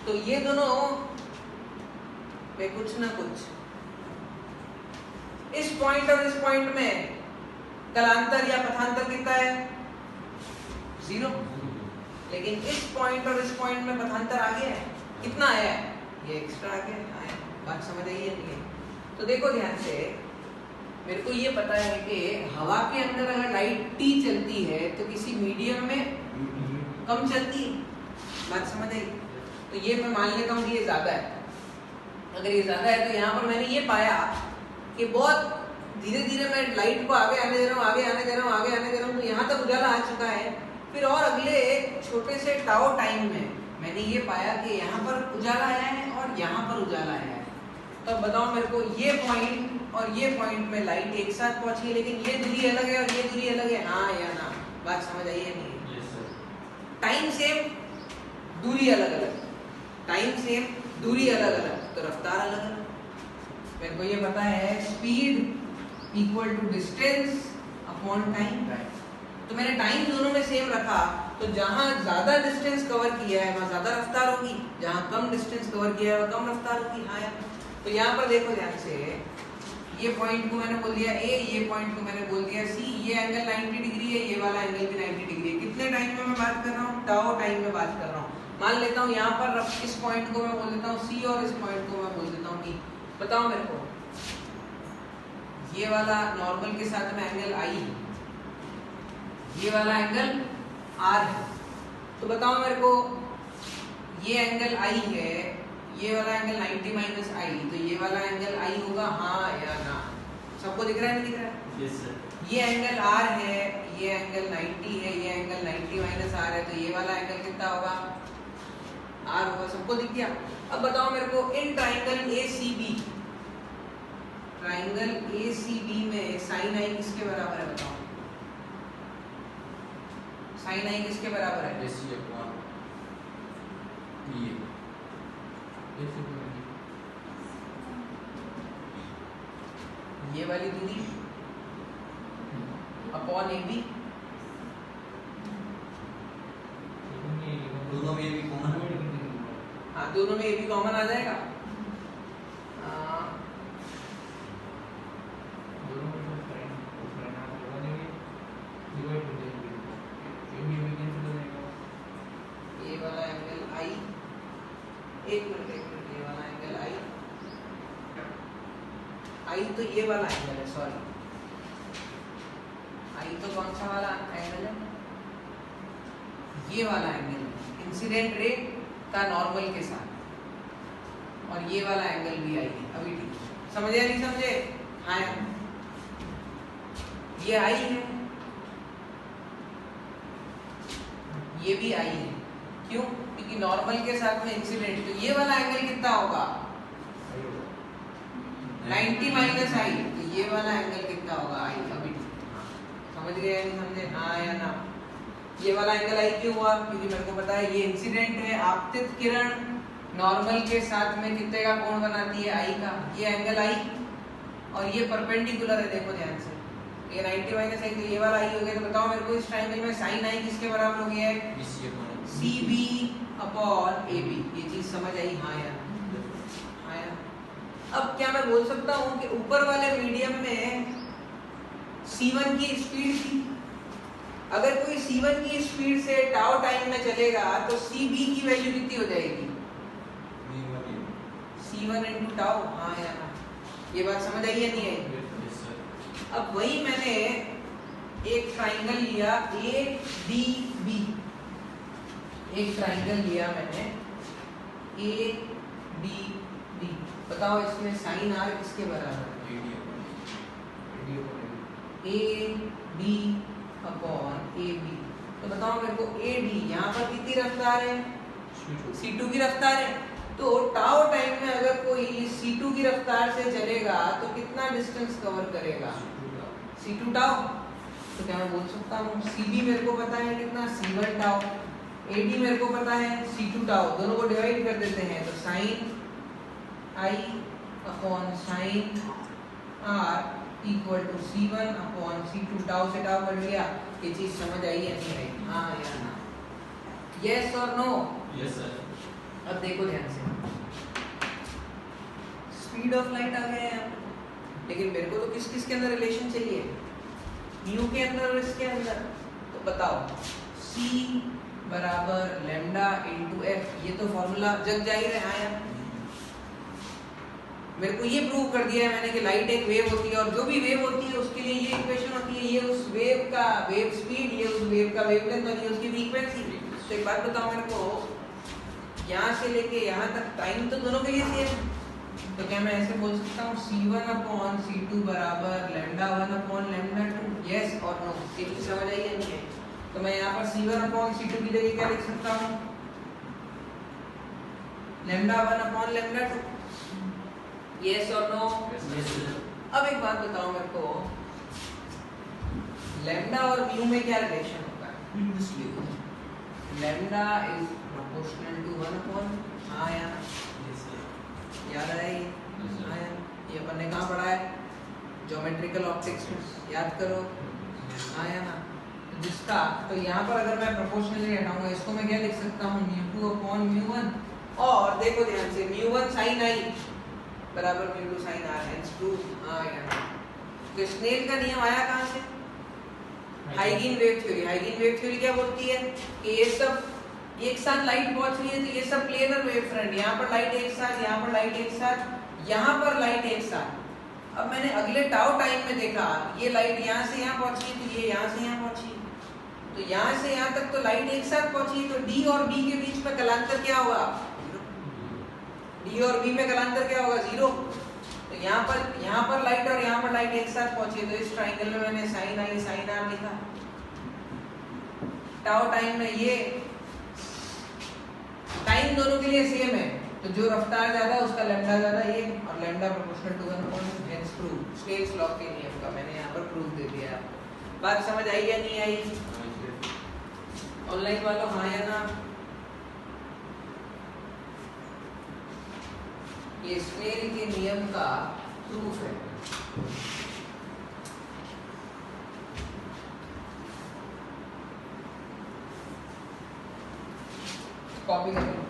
तो ये दोनों पे कुछ ना कुछ इस पॉइंट और इस पॉइंट में कलांतर या पथांतर कितना है? 0। लेकिन इस पॉइंट और इस पॉइंट में पथांतर आ गया है, कितना आया है? ये एक्स्ट्रा आ गया है। बात समझ आई है नहीं? तो देखो ध्यान से, मेरे को ये पता है कि हवा के अंदर अगर लाइट T चलती है तो किसी मीडियम में कम चलती है। बात समझ आई? तो ये मैं मान लेता हूँ कि ये ज्यादा है। अगर ये ज्यादा है तो यहाँ पर मैंने ये पाया कि बहुत धीरे धीरे मैं लाइट को आगे आने दे रहा हूँ, आगे आने दे रहा हूँ, आगे आने दे रहा हूँ, तो यहाँ तक उजाला आ चुका है। फिर और अगले छोटे से टाउ टाइम में मैंने ये पाया कि यहाँ पर उजाला आया है और यहाँ पर उजाला आया है। तो बताओ मेरे को, ये पॉइंट और ये पॉइंट में लाइट एक साथ पहुंची, लेकिन ये दूरी अलग है और ये दूरी अलग है। हाँ या ना? बात समझ आई है नहीं? टाइम सेम, दूरी अलग अलग, टाइम सेम, दूरी अलग अलग, तो रफ्तार अलग अलग। मेरे को ये पता है speed equal to distance upon time. तो मैंने टाइम दोनों में सेम रखा, तो जहां ज्यादा डिस्टेंस कवर किया है वहां ज्यादा रफ्तार होगी, जहां कम डिस्टेंस कवर किया है वहां कम रफ्तार होगी। हाँ यार, तो यहाँ पर देखो ध्यान से, ये पॉइंट को मैंने बोल दिया A, ये पॉइंट को मैंने बोल दिया C, ये एंगल 90 डिग्री है, ये वाला एंगल भी 90 डिग्री है। कितने टाइम में मैं बात कर रहा हूँ? टाउ टाइम में बात कर रहा हूँ। मान लेता हूँ यहाँ पर इस पॉइंट को मैं बोल देता हूँ C और इस पॉइंट को मैं बोल देता हूँ D। बताओ मेरे को, ये वाला नॉर्मल के साथ में एंगल I है, ये वाला एंगल R है। तो बताओ मेरे को, ये एंगल I है, ये वाला एंगल 90 माइनस I, तो ये वाला एंगल I होगा। हाँ या ना? सबको दिख रहा है नहीं दिख रहा है? Yes sir. ये एंगल R है, ये एंगल 90 है, ये एंगल 90 माइनस R है, तो ये वाला एंगल कितना होगा? R होगा। सबको दिख गया? अब बताओ मेरे को, in triangle ACB, triangle ACB में साइन I किसके बराबर है? बताओ, साइन I किसके बराबर है? ये वाली दूरी अपॉन AB। दोनों में भी कॉमन, हाँ दोनों में AB कॉमन आ जाएगा। ये वाला एंगल I, एक मिनट, ये वाला एंगल I तो ये वाला एंगल है, सॉरी, I तो कौन सा वाला एंगल है? ये वाला एंगल इंसिडेंट रे का नॉर्मल के साथ, और ये वाला एंगल भी I है। अभी ठीक समझे या नहीं समझे? हाँ यार, ये I है, ये भी I है। क्यों? क्योंकि नॉर्मल के साथ में इंसिडेंट, तो ये वाला एंगल कितना होगा? 90 माइनस I, तो ये वाला एंगल कितना होगा? I। अभी समझ गए या नहीं समझे? हाँ या ना? ये वाला एंगल आई क्यों हुआ? क्योंकि मेरे को पता है ये इंसिडेंट है, आपतित किरण नॉर्मल के साथ में कितने का कोण बनाती है? आई का। ये एंगल आई और ये परपेंडिकुलर है, देखो ध्यान से, ये 90 माइनस आई, तो ये वाला आई हो गया। तो बताओ मेरे को इस ट्रायंगल में साइन आई किसके बराबर हो गया है? CB upon AB। ये चीज समझ आई? हाँ यार, हाँ यार। अब क्या मैं बोल सकता हूँ कि ऊपर वाले मीडियम में C1 की स्पीड थी, अगर कोई C1 की स्पीड से टाउ टाइम में चलेगा तो CB की वैल्यू कितनी हो जाएगी? C1 into tau. हाँ यार, ये बात समझ आई या नहीं आई? अब वही मैंने एक ट्राइंगल लिया ADB, एक ट्राइंगल लिया मैंने ADB। बताओ इसमें साइन R किसके बराबर? AB upon AB। तो बताओ मेरे को AD यहाँ पर कितनी रफ्तार है? C2 की रफ्तार है। तो टाउ टाइम में अगर कोई C2 की रफ्तार से चलेगा तो कितना डिस्टेंस कवर करेगा? C2 tau. तो क्या मैं बोल सकता हूँ CB मेरे को पता है कितना? C1 tau. AD मेरे को पता है C2 टाउ। दोनों को डिवाइड कर देते हैं तो sine I upon sine R equal to C1 upon C2। Tau से टाउ बढ़ गया। ये चीज समझ आई या नहीं आई? हाँ या ना? यस और नो? Yes sir. अब देखो ध्यान से, स्पीड ऑफ लाइट आ गया है, लेकिन मेरे को तो किस किस के अंदर रिलेशन चाहिए? म्यू के अंदर और इसके अंदर। तो बताओ C बराबर लैम्डा इंटू F। ये तो फॉर्मूला जग जाहिर है। हाँ यार, मेरे को ये प्रूव कर दिया है मैंने कि लाइट एक वेव होती है और जो भी वेव होती है उसके लिए ये इक्वेशन होती है, ये उस वेव का वेव स्पीड, ये उस वेव का वेवलेंथ और ये उसकी फ्रीक्वेंसी। तो एक बात बताओ मेरे को, यहाँ से लेके यहाँ तक टाइम तो दोनों के लिए सेम। तो क्या मैं ऐसे बोल सकता हूँ C1 अपॉन C2 बराबर लैम्डा 1 अपॉन लैम्डा 2? यस और नो? ये चीज समझ आई या नहीं है? तो मैं यहाँ पर C1 अपॉन C2 की जगह क्या लिख सकता हूँ? Lambda 1 upon lambda 2। यस और नो? अब एक बात बताओ मेरे को, लैम्डा और म्यू में क्या रिलेशन होता है? Lambda is proportional to 1 upon. हाँ यार, याद है ये? हाँ यार, ये अपन ने कहाँ पढ़ा है? ज्योमेट्रिकल ऑप्टिक्स में, याद करो। हाँ यार ना, जिसका तो यहाँ पर अगर मैं प्रोपोर्शनली हटाऊंगा इसको मैं क्या लिख सकता हूँ? μ2 अपॉन μ1। और देखो ध्यान से, μ1 sin I बराबर μ2 sin R, हेंस प्रूव। हाँ यार, तो स्नेल का नियम आया कहाँ से? हाइगन वेव थ्योरी। हाइगन वेव थ्योरी क्या बोलती है कि ये सब एक साथ लाइट पहुंच रही है तो ये सब प्लेनर वेव फ्रंट, यहाँ पर लाइट एक साथ, यहाँ पर लाइट एक साथ, यहाँ पर लाइट एक साथ। अब मैंने अगले टाउ टाइम में देखा ये लाइट यहाँ से यहाँ पहुंची तो ये यहाँ से यहाँ पहुंची, तो यहाँ से यहाँ तक तो लाइट एक साथ पहुंची, तो D और B के बीच में कलांतर क्या होगा? D और B में कलांतर क्या होगा? 0। तो यहाँ पर लाइट और यहाँ पर लाइट एक साथ पहुंची, तो इस ट्राइंगल में मैंने साइन I साइन R लिखा। टाउ टाइम में ये टाइम दोनों के लिए सेम है, तो जो रफ्तार ज्यादा है उसका लैम्डा ज्यादा, ये और lambda proportional to 1 hence prove. Snell's law के नियम का मैंने यहाँ पर प्रूफ दे दिया आपको। बात समझ आई या नहीं आई? ऑनलाइन वालों हाँ या ना? ये स्नेल के नियम का प्रूफ है। कॉपी कर लो।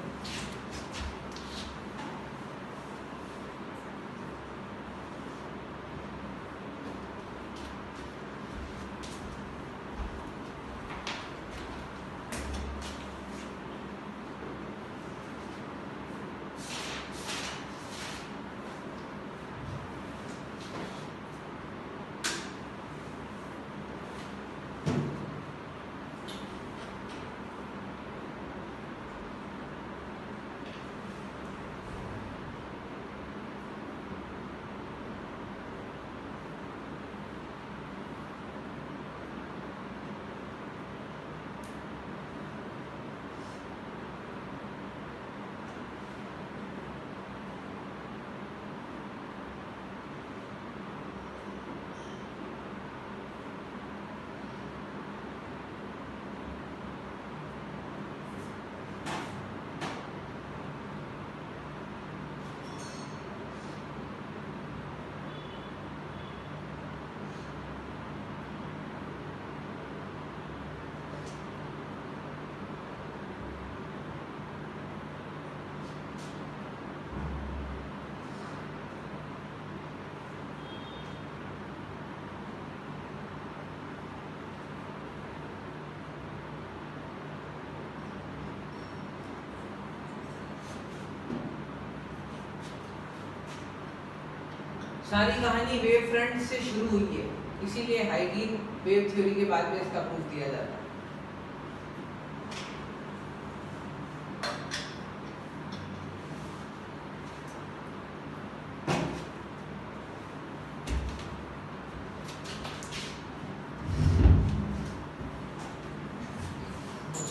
सारी कहानी वेव फ्रंट से शुरू हुई है, इसीलिए हाइगीन वेव थ्योरी के बाद में इसका प्रूफ दिया जाता है।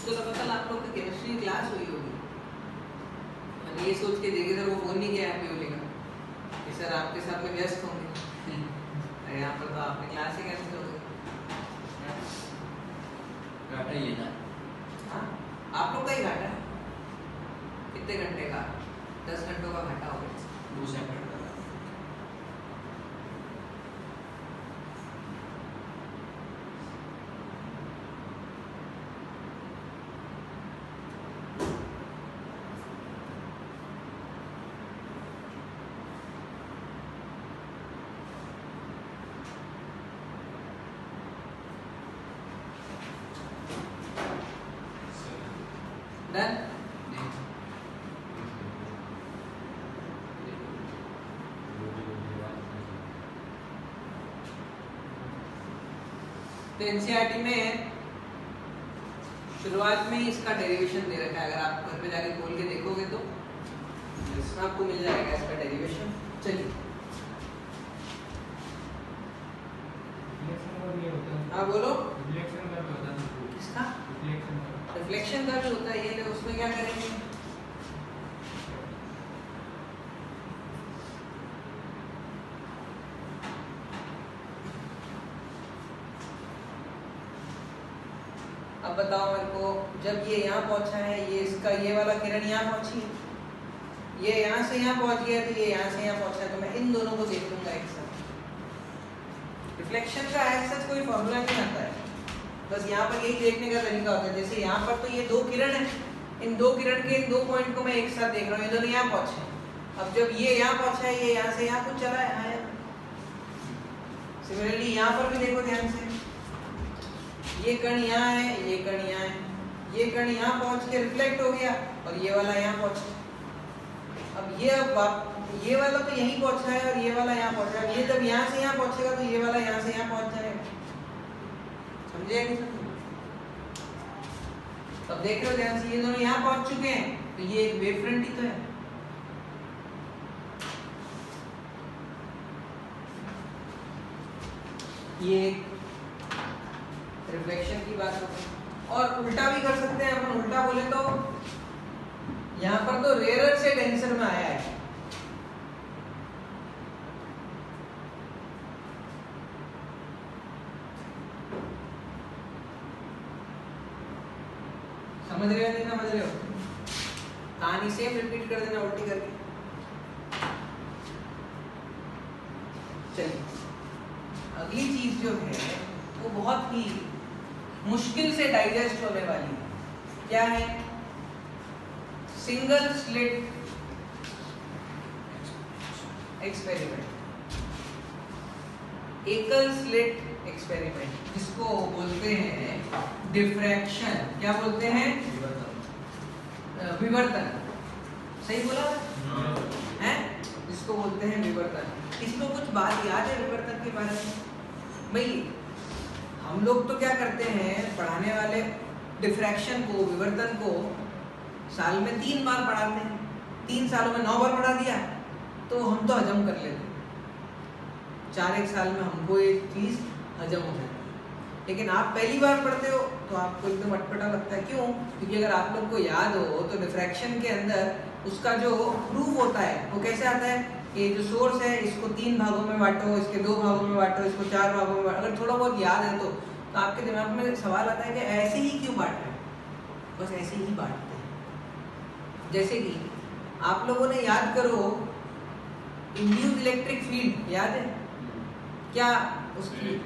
तो लगा कल आप लोग की केमिस्ट्री क्लास हुई होगी, मैंने ये सोच के देखे सर वो फोन नहीं किया हैप्पी होली का कि सर आपके साथ में व्यस्त होंगे। अरे यहाँ पर तो आपने क्लास ही कैंसिल हो गई। घाटा ये था। हाँ, आप लोग का ही घाटा है। कितने घंटे का? 10 घंटों का घाटा हो गया। 2 सेकंड का। डन। तो एनसीईआरटी में शुरुआत में ही इसका डेरिवेशन दे रखा है, अगर आप घर पे जाके खोल के देखोगे तो इसमें आपको मिल जाएगा इसका डेरिवेशन। चलिए हाँ बोलो। किसका? रिफ्लेक्शन का भी होता है ये, उसमें क्या करेंगे? अब बताओ मेरे को, जब ये यहाँ पहुंचा है, ये इसका ये वाला किरण यहाँ पहुंची है, ये यहाँ से यहाँ पहुंच गया, तो ये यहाँ से यहाँ पहुंचा है, तो मैं इन दोनों को देख लूंगा एक साथ। रिफ्लेक्शन का ऐसा कोई फॉर्मूला नहीं आता है, बस यहाँ पर यही देखने का तरीका होता है। जैसे यहाँ पर तो ये 2 किरण है, इन 2 किरण के इन 2 पॉइंट को मैं एक साथ देख रहा हूँ, ये दोनों यहाँ पहुंचे। अब जब ये यहाँ पहुंचा है, ये यहाँ से यहाँ कुछ चला है, सिमिलरली यहाँ पर भी देखो ध्यान से, ये कण यहाँ है, ये कण यहाँ है, ये कण यहाँ पहुंच के रिफ्लेक्ट हो गया और ये वाला यहाँ पहुंचा। अब ये वाला तो यहीं पहुंचा है और ये वाला यहाँ पहुंचा है, ये जब यहाँ से यहाँ पहुंचेगा तो ये वाला यहाँ से यहाँ पहुंच जाएगा। समझे नहीं समझे? अब देख रहे हो ध्यान से, ये दोनों यहाँ पहुंच चुके हैं, तो ये एक वेव फ्रंट ही तो है। ये रिफ्लेक्शन की बात होती है। और उल्टा भी कर सकते हैं अपन, उल्टा बोले तो यहाँ पर तो रेयर से डेंसर में आया है, समझ रहे हो नहीं समझ रहे हो? कहानी सेम रिपीट कर देना उल्टी करके। चलिए अगली चीज जो है वो बहुत ही मुश्किल से डाइजेस्ट होने वाली है। क्या है? सिंगल स्लिट एक्सपेरिमेंट, एकल स्लिट एक्सपेरिमेंट, जिसको बोलते हैं डिफ्रैक्शन। क्या बोलते हैं? विवर्तन। सही बोला है? जिसको बोलते हैं विवर्तन। इसको कुछ बात याद है विवर्तन के बारे में? भाई हम लोग तो क्या करते हैं, पढ़ाने वाले डिफ्रैक्शन को, विवर्तन को साल में 3 बार पढ़ाते हैं। 3 सालों में 9 बार पढ़ा दिया तो हम तो हजम कर लेते हैं, 4 साल में हमको ये चीज हजम हो जाती है। लेकिन आप पहली बार पढ़ते हो तो आपको एकदम अटपटा लगता है। क्यों? क्योंकि अगर आप लोग को याद हो तो डिफ्रैक्शन के अंदर उसका जो प्रूफ होता है वो कैसे आता है? ये जो सोर्स है इसको 3 भागों में बांटो, इसके 2 भागों में बांटो, इसको 4 भागों में बांटो। अगर थोड़ा बहुत याद है तो आपके दिमाग में सवाल आता है कि ऐसे ही क्यों बांट रहे हैं? बस ऐसे ही बांटते हैं। जैसे कि आप लोगों ने याद करो, इंड्यूस्ड इलेक्ट्रिक फील्ड याद है क्या? उसकी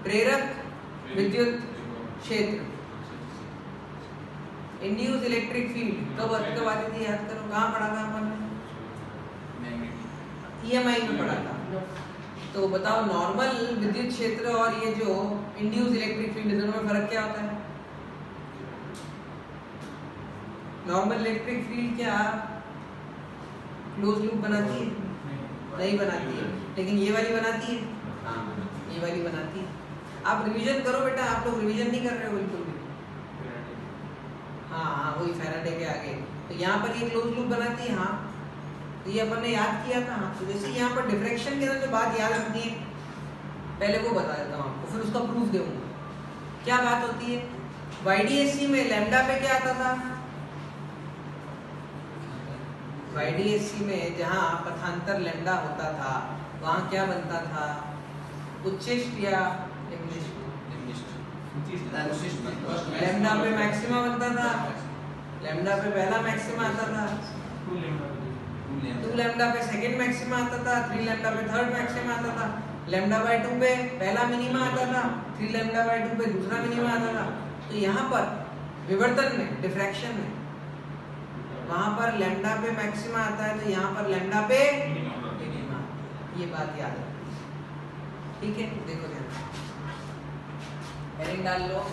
प्रेरक विद्युत क्षेत्र, इंड्यूस्ड इलेक्ट्रिक फील्ड कब आती थी? याद करो, कहाँ पढ़ा था अपन ने? EMI में पढ़ा था। तो बताओ नॉर्मल विद्युत क्षेत्र और ये जो इंड्यूस्ड इलेक्ट्रिक फील्ड, दोनों में फर्क क्या होता है? नॉर्मल इलेक्ट्रिक फील्ड क्या क्लोज लूप बनाती है नहीं बनाती है, लेकिन ये वाली बनाती है, ये वाली बनाती है। आप रिवीजन करो बेटा, आप लोग रिवीजन नहीं कर रहे हो बिल्कुल भी। हाँ हाँ, वही फैराडे के आगे। तो यहाँ पर ये क्लोज लूप बनाती है, हाँ, तो ये अपन ने याद किया था। हाँ, तो जैसे यहाँ पर डिफ्रैक्शन के अंदर जो बात याद रखनी है, पहले वो बता देता हूँ आपको, फिर उसका प्रूफ दूंगा। क्या बात होती है, YDSC में लैम्डा पे क्या आता था? YDSC में जहाँ पथांतर लैम्डा होता था, वहाँ क्या बनता था? उच्चिष्ट या निम्निष्ट? लैम्डा पे मैक्सिमा बनता था, लैम्डा पे पहला मैक्सिमा आता था, 2 लैम्डा पे सेकंड मैक्सिमा आता था, 3 लैम्डा पे थर्ड मैक्सिमा आता था, लैम्डा बाय 2 पे पहला मिनिमा आता था, 3 लैम्डा बाय 2 पे दूसरा मिनिमा आता था। तो यहाँ पर विवर्तन में, डिफ्रैक्शन में, वहाँ पर लैम्डा पे मैक्सिमा आता है, तो यहाँ पर लैम्डा पे मिनिमा। ये बात याद रखना, ठीक है? देखो ध्यान, हेडिंग डाल लो।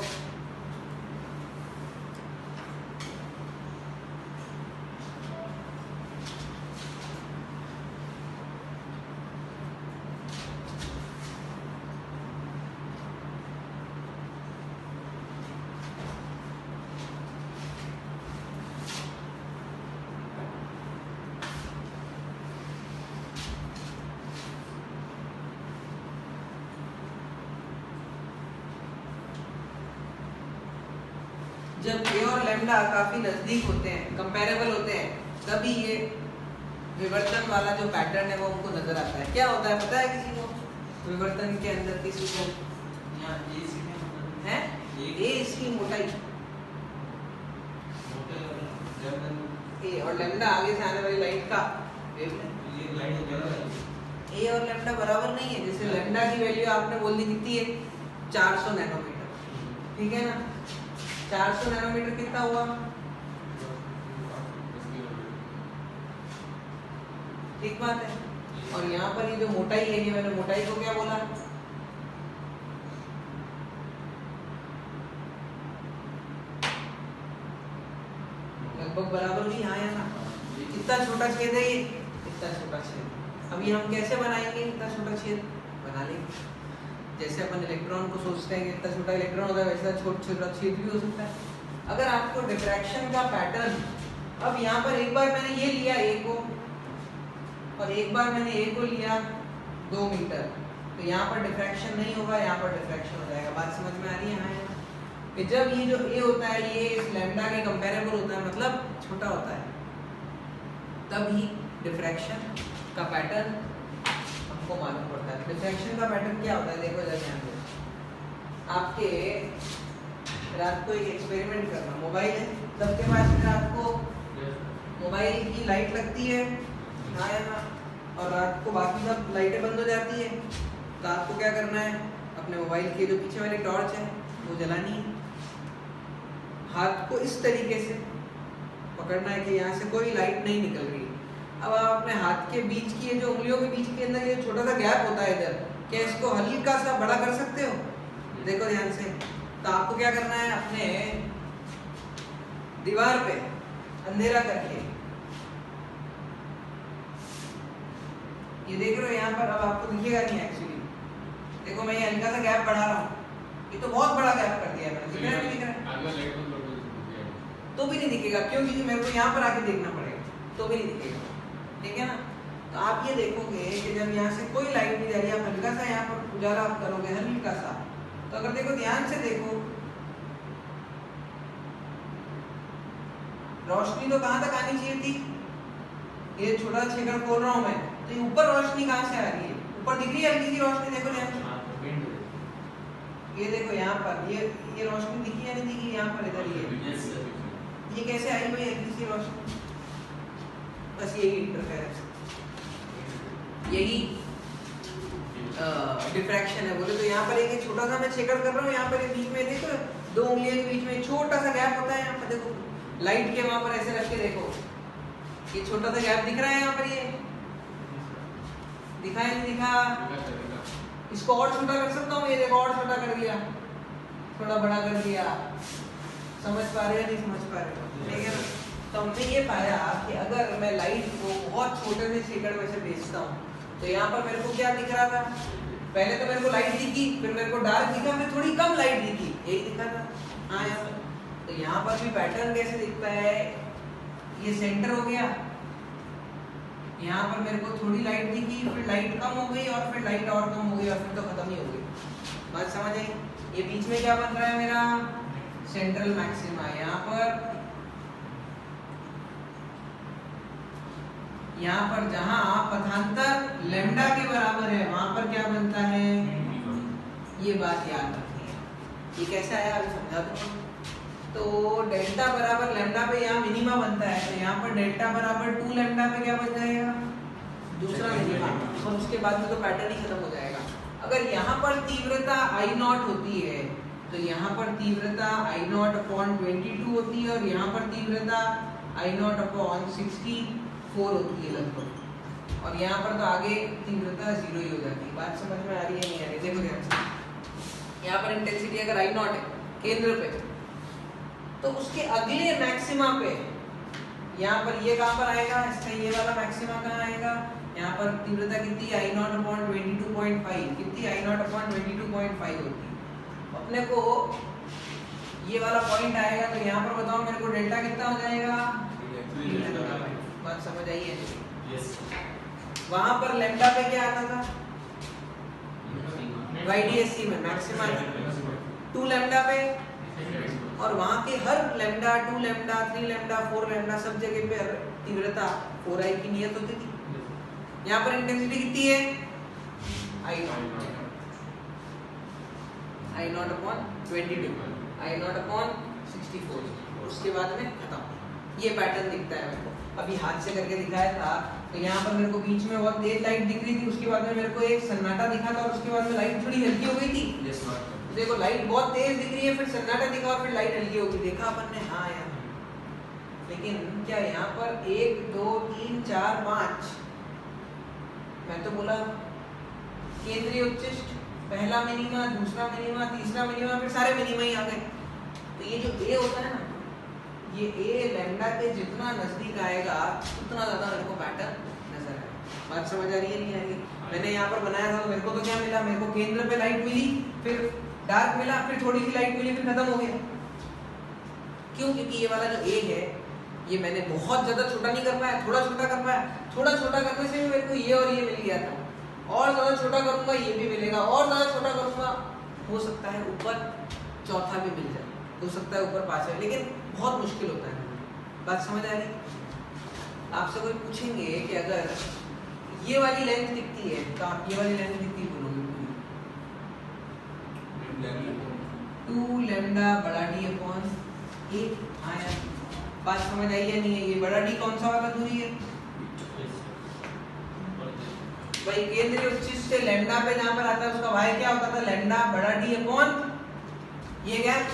जब ए और लैम्डा काफी नजदीक होते हैं, कंपैरेबल होते हैं, तभी ये विवर्तन वाला जो पैटर्न है वो हमको नजर आता है। क्या होता है पता है किसी को? विवर्तन के अंदर किसी को है ए, इसकी मोटाई ए और लैम्डा आगे से आने वाली लाइट का ए और लैम्डा बराबर नहीं है। जैसे लैम्डा की वैल्यू आपने बोल दी कितनी है? 400 नैनोमीटर, ठीक है ना? 400 नैनोमीटर कितना हुआ? ठीक बात है। और यहाँ पर ये जो मोटाई है, ये मैंने मोटाई को क्या बोला? लगभग बराबर भी, हाँ या ना? कितना छोटा छेद है ये? इतना छोटा छेद। अभी हम कैसे बनाएंगे इतना छोटा छेद? बना लेंगे। जैसे अपन इलेक्ट्रॉन को सोचते हैं कि इतना छोटा इलेक्ट्रॉन होता है, वैसा छोटा छेद भी हो सकता है। अगर आपको डिफ्रैक्शन का पैटर्न, अब यहाँ पर एक बार मैंने ये लिया ए को और एक बार मैंने ए को लिया 2 मीटर, तो यहाँ पर डिफ्रैक्शन नहीं होगा, यहाँ पर डिफ्रैक्शन हो जाएगा। बात समझ में आ रही है? हाँ, कि जब ये जो ए होता है ये इस लैम्डा के कंपैरेबल होता है, मतलब छोटा होता है, तब ही डिफ्रैक्शन का पैटर्न हमको मालूम पड़ता है। डिफ्रैक्शन का पैटर्न क्या होता है? देखो जरा ध्यान दो। आपके रात को एक एक्सपेरिमेंट करना, मोबाइल है सबके पास में, रात को मोबाइल की लाइट लगती है, हाँ या ना? और रात को बाकी सब लाइटें बंद हो जाती है, तो आपको क्या करना है? अपने मोबाइल की जो पीछे वाली टॉर्च है वो जलानी है। हाथ को इस तरीके से पकड़ना है कि यहाँ से कोई लाइट नहीं निकल रही। अब आप अपने हाथ के बीच की, जो उंगलियों के बीच के अंदर ये छोटा सा गैप होता है इधर, क्या इसको हल्का सा बड़ा कर सकते हो? देखो ध्यान से। तो आपको क्या करना है? अपने दीवार पे अंधेरा करके, ये देख रहे हो यहाँ पर, अब आपको दिखेगा नहीं एक्चुअली। देखो मैं ये हल्का सा गैप बढ़ा रहा हूँ, ये तो बहुत बड़ा गैप कर दिया मैंने, दिख रहा है नहीं दिख रहा है? तो भी नहीं दिखेगा, क्यों? क्योंकि मेरे को यहाँ पर आके देखना पड़ेगा, तो भी नहीं दिखेगा, ठीक है ना? तो आप ये देखोगे कि जब यहाँ से कोई लाइट नहीं जा रही, आप हल्का सा यहाँ पर उजाला आप करोगे, हल्का सा, तो अगर देखो ध्यान से देखो, रोशनी तो कहाँ तक आनी चाहिए थी? ये छोटा छेकड़ खोल रहा हूँ मैं, तो ये ऊपर रोशनी कहाँ से आ रही है? ऊपर दिख रही है हल्की सी रोशनी, देखो ध्यान से। ये देखो यहाँ पर ये रोशनी दिखी या नहीं दिखी? यहाँ पर इधर ये कैसे आई भाई हल्की सी रोशनी? बस यही इंटरफेरेंस, यही डिफ्रैक्शन है। बोले तो यहाँ पर एक छोटा सा मैं छेकड़ कर रहा हूँ, यहाँ पर बीच में देखो 2 उंगलियों के बीच में छोटा सा गैप होता है। यहाँ पर देखो लाइट के वहां पर ऐसे रख के देखो, ये छोटा सा गैप दिख रहा है यहाँ पर, ये दिखा नहीं दिखा? इसको और छोटा कर सकता हूँ, ये देखो और छोटा कर दिया, थोड़ा बड़ा कर दिया। समझ पा रहे हो नहीं समझ पा रहे हो? ठीक है ना? तो हमने ये पाया कि अगर मैं लाइट को बहुत छोटे से छेकड़ में से भेजता हूँ, तो यहाँ पर मेरे को क्या दिख रहा था, पहले तो मेरे को लाइट दिखी, फिर मेरे को डार्क दिखा, फिर थोड़ी कम लाइट दिखी, यही दिखा था। हाँ यार, तो यहाँ पर भी पैटर्न कैसे दिखता है, ये सेंटर हो गया, यहाँ पर मेरे को थोड़ी लाइट दिखी, फिर लाइट कम हो गई और फिर लाइट और कम हो गई और फिर तो खत्म ही हो गई। बात समझ आई? ये बीच में क्या बन रहा है मेरा, सेंट्रल मैक्सिमा। यहाँ पर जहां पथांतर लैम्डा के बराबर है वहां पर क्या बनता है, ये बात याद रखनी है। ये कैसे आया अभी समझा दूंगा। तो डेल्टा बराबर लैम्डा पे यहाँ मिनिमा बनता है, तो यहाँ पर डेल्टा बराबर 2 लैम्डा पे क्या बन जाएगा, दूसरा मिनिमा, और उसके बाद में तो पैटर्न ही खत्म हो जाएगा। अगर यहाँ पर तीव्रता I नॉट होती है तो यहाँ पर तीव्रता I नॉट अपॉन 22 होती है और यहाँ पर तीव्रता I नॉट अपॉन 64 होती है लगभग, और यहाँ पर तो आगे तीव्रता 0 ही हो जाती है। बात समझ में आ रही है नहीं आ रही? देखो ध्यान से, यहाँ पर इंटेंसिटी अगर I नॉट है केंद्र पे, तो उसके अगले मैक्सिमा पे यहाँ पर ये कहाँ पर आएगा, इसका ये वाला मैक्सिमा कहाँ आएगा, यहाँ पर तीव्रता कितनी I नॉट अपॉन 22.5, कितनी I नॉट अपॉन 22.5 होती है। अपने को ये वाला पॉइंट आएगा तो यहाँ पर बताओ मेरे को डेल्टा कितना हो जाएगा, बात समझ आई है? यस। वहां पर लैम्डा पे क्या आता था, YDSC में मैक्सिमा 2 लैम्डा पे, और वहां के हर लैम्डा 2 लैम्डा 3 लैम्डा 4 लैम्डा सब जगह पे तीव्रता 4i की नियत होती थी। यहाँ पर इंटेंसिटी कितनी है, I not upon 22, I not upon 64, उसके बाद में खत्म। ये पैटर्न दिखता है मेरे को। अभी हाथ से करके दिखाया था, तो यहाँ पर मेरे को बीच में बहुत तेज लाइट दिख रही थी, उसके बाद में मेरे को एक सन्नाटा दिखा था और उसके बाद में लाइट थोड़ी हल्की हो गई थी। Yes sir. देखो लाइट बहुत तेज दिख रही है, फिर सन्नाटा दिखा और फिर लाइट हल्की हो गई, देखा अपन ने? हाँ यार, लेकिन क्या यहाँ पर 1 2 3 4 5, मैं तो बोला केंद्रीय उच्चिष्ट, पहला मिनिमा, दूसरा मिनिमा, तीसरा मिनिमा, फिर सारे मिनिमा ही आ गए। तो ये जो ए होता है ना, ये ए लैम्डा के जितना नजदीक आएगा उतना ज्यादा मेरे को पैटर्न नजर आएगा। बात समझ आ रही है नहीं आ रही? मैंने यहाँ पर बनाया था तो मेरे को तो क्या मिला, मेरे को केंद्र पे लाइट मिली, फिर डार्क मिला, फिर थोड़ी सी लाइट मिली, फिर खत्म हो गया। क्यों? क्योंकि ये वाला जो ए है ये मैंने बहुत ज्यादा छोटा नहीं कर पाया, थोड़ा छोटा कर पाया। थोड़ा छोटा करने से भी मेरे को ये और ये मिल गया था, और ज्यादा छोटा करूंगा ये भी मिलेगा, और ज्यादा छोटा करूंगा हो सकता है ऊपर चौथा भी मिल जाए, हो सकता है ऊपर 5 है, लेकिन बहुत मुश्किल होता है। बात समझ आ रही? आपसे कोई पूछेंगे कि अगर ये वाली लेंथ दिखती है तो आप ये वाली लेंथ कितनी बोलोगे? 2 लैम्डा बड़ा डी अपॉन ए। हाँ यार, बात समझ आई है नहीं है? ये बड़ा डी कौन सा वाला दूरी है भाई? केंद्रीय उच्चिष्ट से लैम्डा पे जहां पर आता है उसका y क्या होता था, लैम्डा बड़ा डी अपॉन ये गैप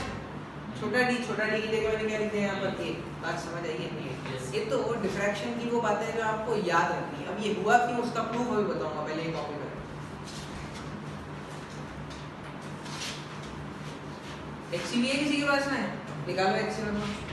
छोटा डी की जगह मैंने क्या लिख दिया यहाँ पर ए। बात समझ आई है नहीं है? ये तो डिफ्रैक्शन की वो बातें जो आपको याद रखनी है। अब ये हुआ क्यों उसका प्रूफ अभी बताऊंगा, पहले एक कॉपी करें। एक्सीवी है किसी के पास में? निकालो एक्सीवी।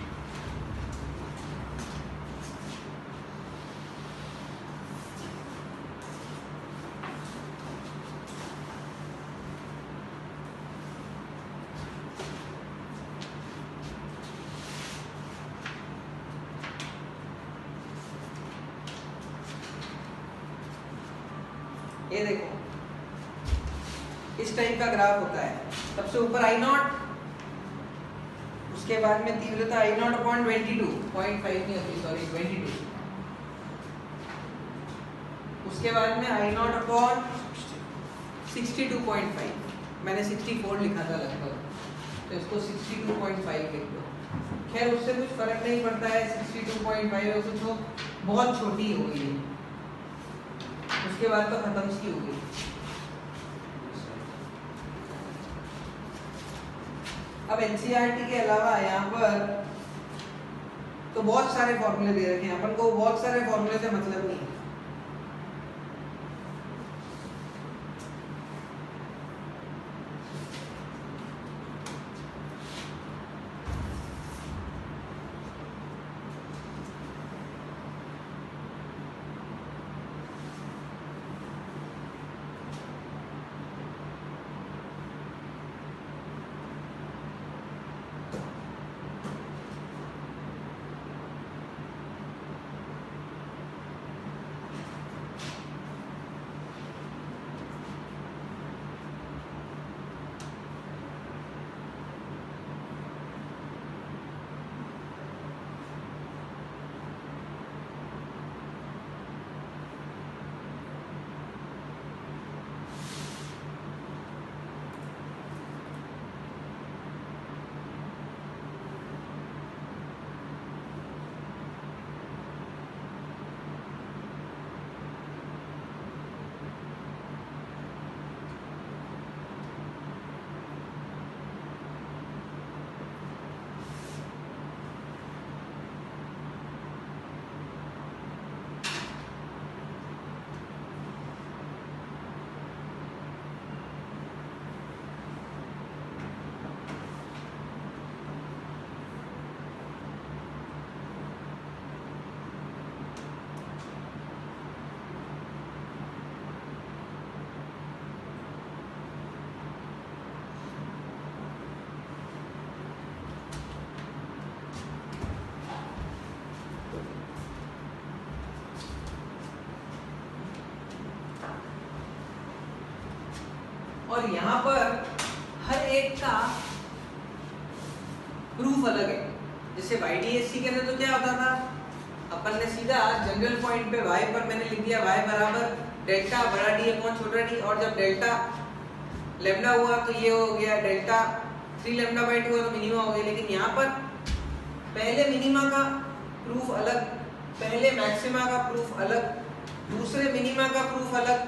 ये देखो इस टाइप का ग्राफ होता है। सबसे ऊपर I नॉट, उसके बाद में तीव्रता I नॉट अपॉन 22.5 नहीं होती, सॉरी 22, उसके बाद में I नॉट अपॉन 62.5, मैंने 64 लिखा था लगभग, तो इसको 62.5 लिख दो। खैर उससे कुछ फर्क नहीं पड़ता है, 62.5 है कुछ हो, बहुत छोटी हो गई है, उसके बाद तो खत्म सी हो गई। अब एनसीईआरटी के अलावा यहाँ पर तो बहुत सारे फॉर्मूले दे रखे हैं, अपन को बहुत सारे फॉर्मूले से मतलब नहीं है। और यहाँ पर हर एक का प्रूफ अलग है। जैसे YDSC के अंदर तो क्या होता था, अपन ने सीधा जनरल पॉइंट पे y पर मैंने लिख दिया y बराबर डेल्टा बड़ा D अपॉन छोटा d, और जब डेल्टा लैम्डा हुआ तो ये हो गया डेल्टा 3 लैम्डा बाई 2 हुआ तो मिनिमा हो गया। लेकिन यहाँ पर पहले मिनिमा का प्रूफ अलग, पहले मैक्सिमा का प्रूफ अलग, दूसरे मिनिमा का प्रूफ अलग,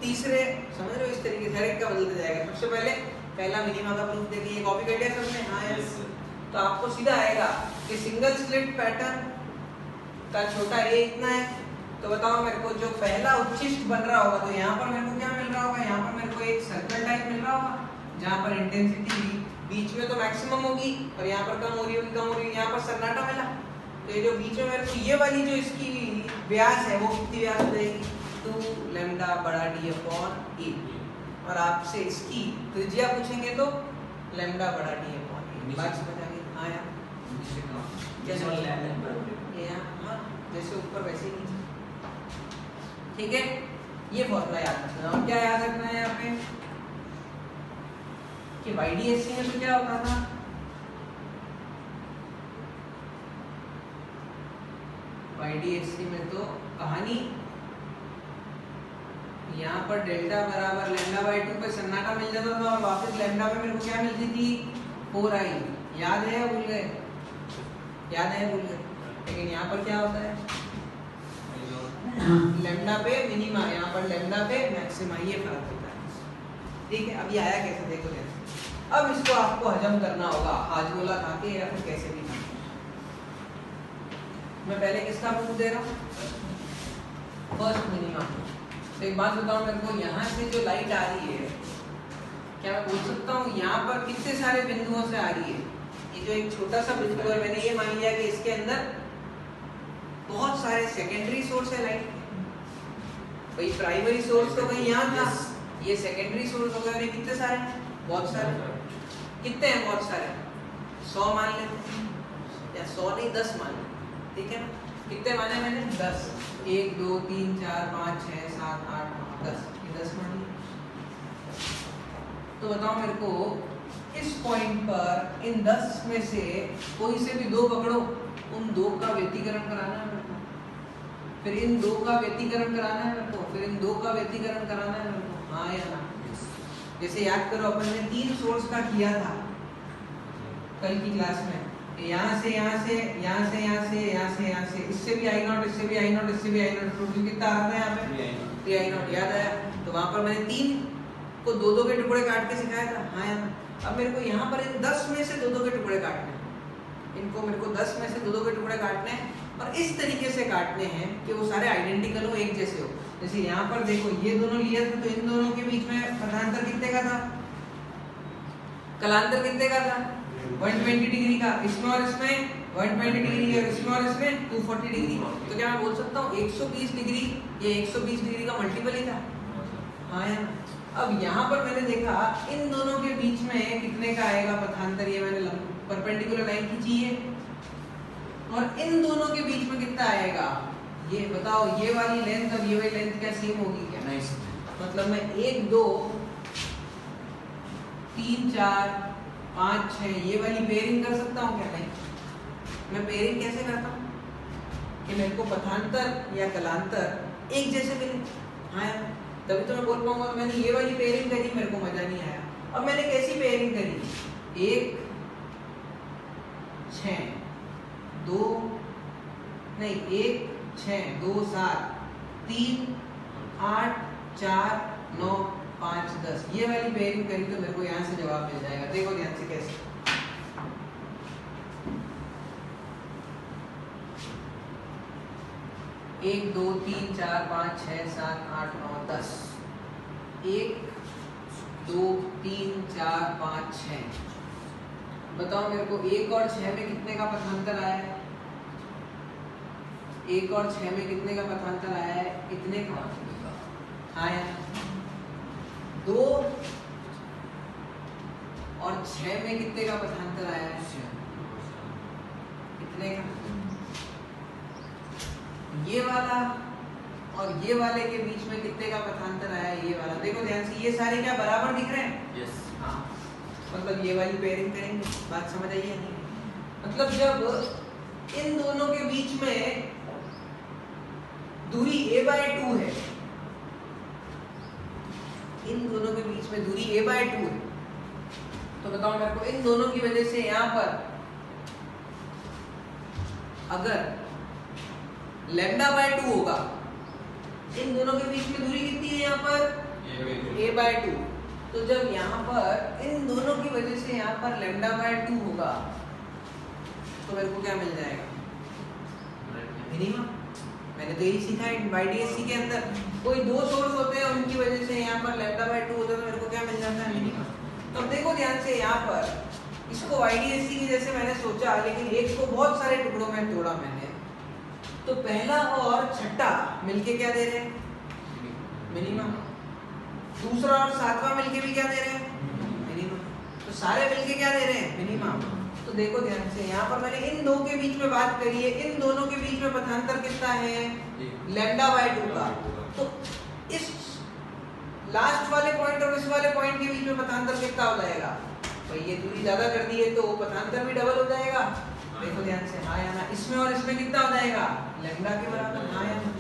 तीसरे, समझ रहे हो, इस तरीके से हर एक का बदलता जाएगा। सबसे पहले पहला मिनिमा का प्रूफ देखिए, ये कॉपी कर लिया सबने? हाँ यार। तो आपको सीधा आएगा कि सिंगल स्लिट पैटर्न का छोटा a इतना है, तो बताओ मेरे को जो पहला उच्चिष्ट बन रहा होगा तो यहाँ पर मेरे को क्या मिल रहा होगा, यहाँ पर मेरे को एक सर्कल टाइप मिल रहा होगा जहाँ पर इंटेंसिटी बीच में तो मैक्सिमम होगी और यहाँ पर कम हो रही होगी, कम हो रही होगी, यहाँ पर सन्नाटा मिला। तो ये जो बीच में मेरे को ये वाली जो इसकी व्यास है वो कितनी व्यास हो जाएगी, 2 लैम्डा बड़ा d अपॉन a, और आपसे इसकी त्रिज्या पूछेंगे तो लैम्डा बड़ा d अपॉन a। बात समझ आ गई? हाँ यार, हाँ जैसे ऊपर वैसे ही नीचे, ठीक है। ये फॉर्मूला याद रखना। और क्या याद रखना है यहाँ पे कि YDSC में तो क्या होता था, YDSC में तो कहानी यहाँ पर डेल्टा बराबर लैम्डा बाई 2 पे सन्नाटा मिल जाता था और वापस लैम्डा पे मेरे को क्या मिलती थी, 4i। याद है या भूल गए? याद है, भूल गए? लेकिन यहाँ पर क्या होता है, लैम्डा पे मिनिमा, यहाँ पर लैम्डा पे मैक्सिमा, ये फर्क होता है। ठीक है, अभी आया कैसे देखो जैसे। अब इसको आपको हजम करना होगा, हाजमोला खा के या फिर कैसे भी खा के। मैं पहले किसका प्रूफ दे रहा हूँ, फर्स्ट मिनिमा। तो एक बात बताओ मेरे को, यहाँ से जो लाइट आ रही है, क्या मैं बोल सकता हूँ यहाँ पर कितने सारे बिंदुओं से आ रही है? ये जो एक छोटा सा बिंदु है, मैंने ये मान लिया कि इसके अंदर बहुत सारे सेकेंडरी सोर्स है लाइट। भाई प्राइमरी सोर्स तो कहीं यहाँ था, ये सेकेंडरी सोर्स हो गए, कितने सारे हैं? बहुत सारे। कितने हैं? बहुत सारे। 100 मान लेते हैं, या 100 नहीं 10 मान लेते, ठीक है ना? कितने माने मैंने? 10। 1 2 3 4 5 6 7 8 9 10, ये 10 मान लिए। तो बताओ मेरे को, इस पॉइंट पर इन 10 में से कोई से भी 2 पकड़ो, उन 2 का व्यतिकरण कराना है मेरे को, फिर इन 2 का व्यतिकरण कराना है मेरे को, फिर इन 2 का व्यतिकरण कराना है मेरे को। हाँ या ना? जैसे याद करो, अपन ने 3 सोर्स का किया था कल की क्लास में, यहाँ से यहाँ से यहाँ से यहाँ से यहाँ से यहाँ से, इससे भी I0, इससे भी I0, इससे भी I0, टोटल कितना आ रहा था यहाँ पे? 3I0। याद आया? तो वहाँ पर मैंने 3 को 2-2 के टुकड़े काट के सिखाया था। हाँ या ना? अब मेरे को यहाँ पर इन 10 में से 2-2 के टुकड़े काटने हैं, इनको मेरे को 10 में से 2-2 के टुकड़े काटने हैं, और इस तरीके से काटने हैं कि वो सारे आइडेंटिकल हो, एक जैसे हो। जैसे यहाँ पर देखो, ये दोनों लिया था तो इन दोनों के बीच में पथांतर कितने का था, कलांतर कितने का था? 120 डिग्री का। इसमें और इसमें 120 डिग्री, और इसमें और इसमें 240 डिग्री। तो क्या मैं बोल सकता हूँ 120 डिग्री, ये 120 डिग्री का मल्टीपल ही था? हाँ या ना? अब यहाँ पर मैंने देखा इन दोनों के बीच में कितने का आएगा पथांतर, ये मैंने परपेंडिकुलर लाइन खींची है, और इन दोनों के बीच में कितना आएगा, ये बताओ। ये वाली लेंथ और ये वाली लेंथ क्या सेम होगी क्या? नहीं। मतलब मैं 1 2 3 4 5 6 ये वाली पेयरिंग कर सकता हूँ क्या? नहीं। मैं पेयरिंग कैसे करता हूँ कि मेरे को पथांतर या कलांतर एक जैसे मिले। हाँ यार, तभी तो मैं बोल पाऊंगा। मैंने ये वाली पेयरिंग करी, मेरे को मजा नहीं आया। अब मैंने कैसी पेयरिंग करी? 1 6 2 नहीं 1 6 2 7 3 8 4 9 5 10 ये वाली पेयरिंग करी, तो मेरे को यहाँ से जवाब मिल जाएगा। देखो ध्यान से कैसे। एक 2 3 4 5 6 7 8 9 10, 1 2 3 4 5 6। बताओ मेरे को 1 और 6 में कितने का पथांतर आया है? 1 और 6 में कितने का पथांतर आया है? इतने का। हाँ यार, 2 और 6 में कितने का पथांतर आया है? इतने का। ये वाला और ये वाले के बीच में कितने का पथांतर आया है? ये वाला। देखो ध्यान से, ये सारे क्या बराबर दिख रहे हैं? यस। हाँ, मतलब ये वाली पेयरिंग करेंगे, बात समझ आई है नहीं? मतलब जब इन दोनों के बीच में दूरी a/2 है, इन दोनों के बीच में दूरी a/2 है, तो बताओ मेरे को इन दोनों की वजह से यहां पर अगर λ/2 होगा, इन दोनों के बीच में दूरी कितनी है यहाँ पर? a/2। तो जब यहाँ पर इन दोनों की वजह से यहाँ पर λ/2 होगा तो मेरे को क्या मिल जाएगा? मिनिमम। मैंने तो यही सीखा है YDSC के अंदर, कोई दो सोर्स होते हैं उनकी वजह से यहाँ पर λ/2 होता है तो मेरे को क्या मिल जाता है? मिनिमम। तो देखो ध्यान से यहाँ पर इसको YDSC की जैसे मैंने सोचा, लेकिन एक को बहुत सारे टुकड़ों में तोड़ा मैंने, तो पहला और छठा मिलके क्या दे रहे हैं? मिनिमम। दूसरा और सातवां मिलके भी क्या दे रहे हैं? मिनिमम। तो सारे मिलके क्या दे रहे हैं? मिनिमम। तो देखो ध्यान से यहाँ पर मैंने इन दो के बीच में बात करी है, इन दोनों के बीच में पथांतर कितना है? λ/2 का। तो इस लास्ट वाले पॉइंट और इस वाले पॉइंट के बीच में पथांतर कितना हो जाएगा? भाई ये दूरी ज्यादा कर दी है तो पथांतर भी डबल हो जाएगा। देखो ध्यान से, हाँ या ना? इसमें और इसमें कितना हो जाएगा? लैम्डा के बराबर, हाँ या ना?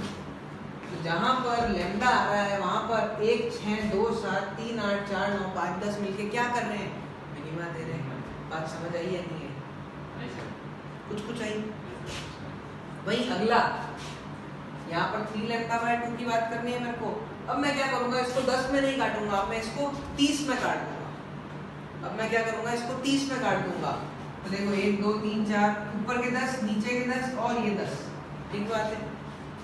तो जहां पर लैम्डा आ रहा है वहां पर 1 6 2 7 3 8 4 9 5 10 मिलके क्या कर रहे हैं? मिनिमा दे रहे हैं। बात समझ आई या नहीं है? कुछ आई? वही अगला यहाँ पर 3λ/2 की बात करनी है मेरे को। अब मैं क्या करूंगा? इसको 10 में नहीं काटूंगा, अब मैं इसको 30 में काट दूंगा। अब मैं क्या करूंगा? इसको 30 में काट दूंगा। तो देखो 1 2 3 4, ऊपर के 10 नीचे के 10 और ये 10, ठीक बात है।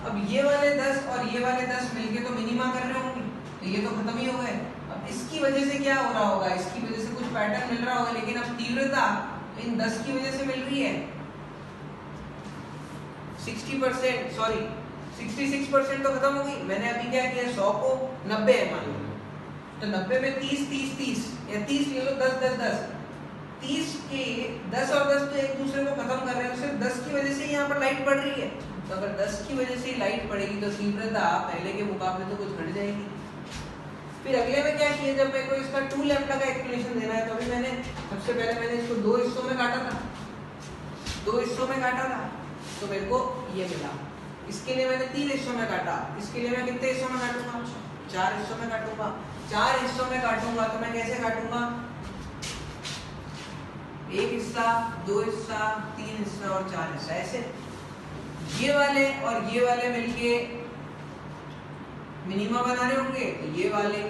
अब ये वाले 10 और ये वाले 10 मिलके तो मिनिमा कर रहे होंगे, तो ये तो खत्म ही हो गए। अब इसकी वजह से क्या हो रहा होगा? इसकी वजह से कुछ पैटर्न मिल रहा होगा, लेकिन अब तीव्रता इन 10 की वजह से मिल रही है 60%, सॉरी 66% तो खत्म हो गई। मैंने अभी क्या किया? 100 को 90 है मान लो, तो 90 में 30 30 30 या 30 ले लो, 10 10 10, 30 के 10 और 10 तो एक दूसरे को खत्म कर रहे हैं, सिर्फ 10 की वजह से यहाँ पर लाइट पड़ रही है। तो अगर 10 की वजह से लाइट पड़ेगी तो तीव्रता पहले के मुकाबले तो कुछ घट जाएगी। फिर अगले में क्या किया? जब मेरे को इसका 2λ का एक्सप्लेनेशन देना है तो अभी मैंने सबसे पहले मैंने इसको 2 हिस्सों में काटा था, 2 हिस्सों में काटा था, तो मेरे को ये मिला। इसके लिए मैंने 3 हिस्सों में काटा, इसके लिए मैं कितने हिस्सों में काटूंगा? 4 हिस्सों में काटूंगा। 4 हिस्सों में काटूंगा तो मैं कैसे काटूंगा? 1 हिस्सा, 2 हिस्सा, 3 हिस्सा और 4 हिस्सा, ऐसे। ये वाले और ये वाले मिलके मिनिमा बना रहे होंगे, तो ये वाले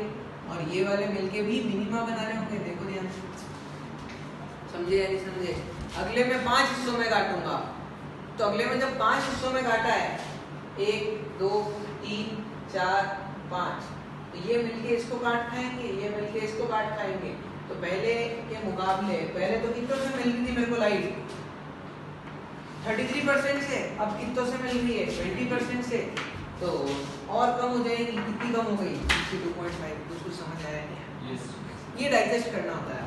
और ये वाले मिलके भी मिनिमा बना रहे होंगे। देखो ध्यान से, समझे या नहीं समझे? अगले में 5 हिस्सों में काटूंगा, तो अगले में जब 5 हिस्सों में काटा है, 1 2 3 4 5, तो ये मिलके इसको काट खाएंगे, ये मिलके इसको काट खाएंगे। तो पहले के मुकाबले पहले तो कितनों से मिल रही थी मेरे को लाइट? 33% से, अब कितनों से मिल रही है? 20% से। तो और कम हो जाएगी, कितनी कम हो गई? 62.5। कुछ समझ आया नहीं? यस। ये डाइजेस्ट करना होता है।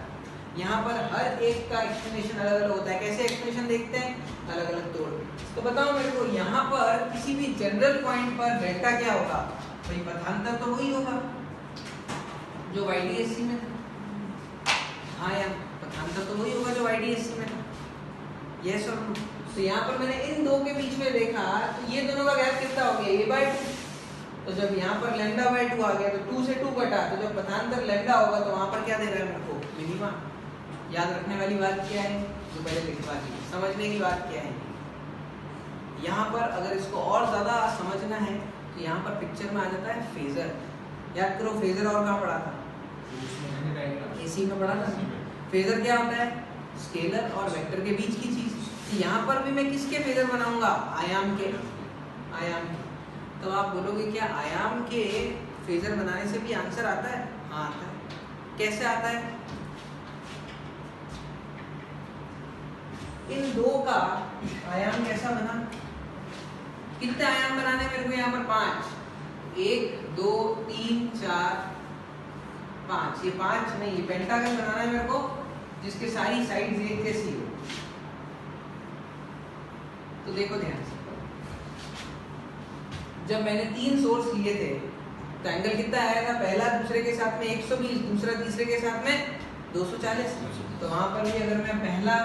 यहाँ पर हर एक का एक्सप्लेनेशन अलग अलग होता है। कैसे एक्सप्लेनेशन देखते हैं? अलग अलग तोड़ पे। तो बताओ मेरे को, यहाँ पर किसी भी जनरल पॉइंट पर डेल्टा क्या होगा? भाई पथांतर तो वही होगा जो YDSC में था। हाँ यार, पथांतर तो वही होगा जो YDSC में था। यस और नो? तो यहाँ पर मैंने इन दो के बीच में देखा, तो ये दोनों का गैप कितना हो गया? a/2। तो जब यहाँ पर λ/2 आ गया तो 2 से 2 कटा, तो जब पथांतर लैम्डा होगा तो वहाँ पर क्या दे रहा है मेरे को? मिनिमा। याद रखने वाली बात क्या है? जो पहले लिखवा दी, समझने की बात क्या है? यहाँ पर अगर इसको और ज्यादा समझना है तो यहाँ पर पिक्चर में आ जाता है फेजर। याद करो, फेजर और कहाँ पढ़ा था? AC में पढ़ा था। फेजर क्या होता है? स्केलर और वेक्टर के बीच की चीज। यहाँ पर भी मैं किसके फेजर बनाऊंगा? आयाम के। आयाम के। तो आप बोलोगे क्या आयाम के फेजर बनाने से भी आंसर आता है? हाँ आता है। कैसे आता है? इन दो का आयाम कैसा बना? कितने आयाम बनाने मेरे को? यहाँ पर 5, 1 2 3 4 5। ये 5 नहीं, ये पेंटागन बनाना है मेरे को जिसके सारी साइड्स एक जैसी हो। तो देखो ध्यान से, जब मैंने 3 सोर्स लिए थे तो एंगल कितना आएगा, पहला दूसरे के साथ में 120, दूसरा तीसरे के साथ में 240। तो वहां पर भी अगर मैं पहला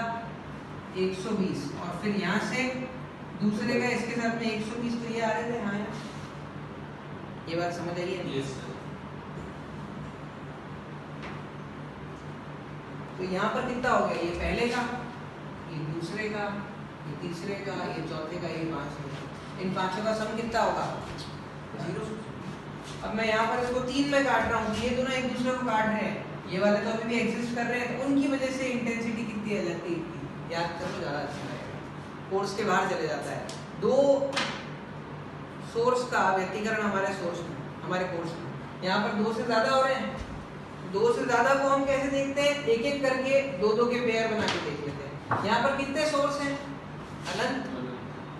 120 और फिर यहाँ से दूसरे का इसके साथ में 120, तो ये आ रहे थे। हाँ यार, ये बात समझ आई है? Yes sir. तो यहाँ पर कितना हो गया, ये पहले का, ये दूसरे का, ये तीसरे का, ये चौथे का, ये पांचवे का। इन पांचों का सम कितना होगा, 0। अब मैं यहाँ पर इसको 3 में काट रहा हूँ, ये दोनों एक दूसरे को काट रहे हैं, ये वाले तो अभी भी एग्जिस्ट कर रहे हैं, तो उनकी वजह से इंटेंसिटी कितनी है जाती है, याद करो ज़्यादा अच्छा लगेगा। कोर्स के बाहर चले जाता है। 2 सोर्स का व्यक्तिकरण हमारे सोर्स में, हमारे कोर्स में, यहाँ पर 2 से ज़्यादा हो रहे हैं। 2 से ज़्यादा को हम कैसे देखते हैं, एक एक करके 2-2 के पेयर बना के देख लेते हैं। यहाँ पर कितने सोर्स हैं, अनंत।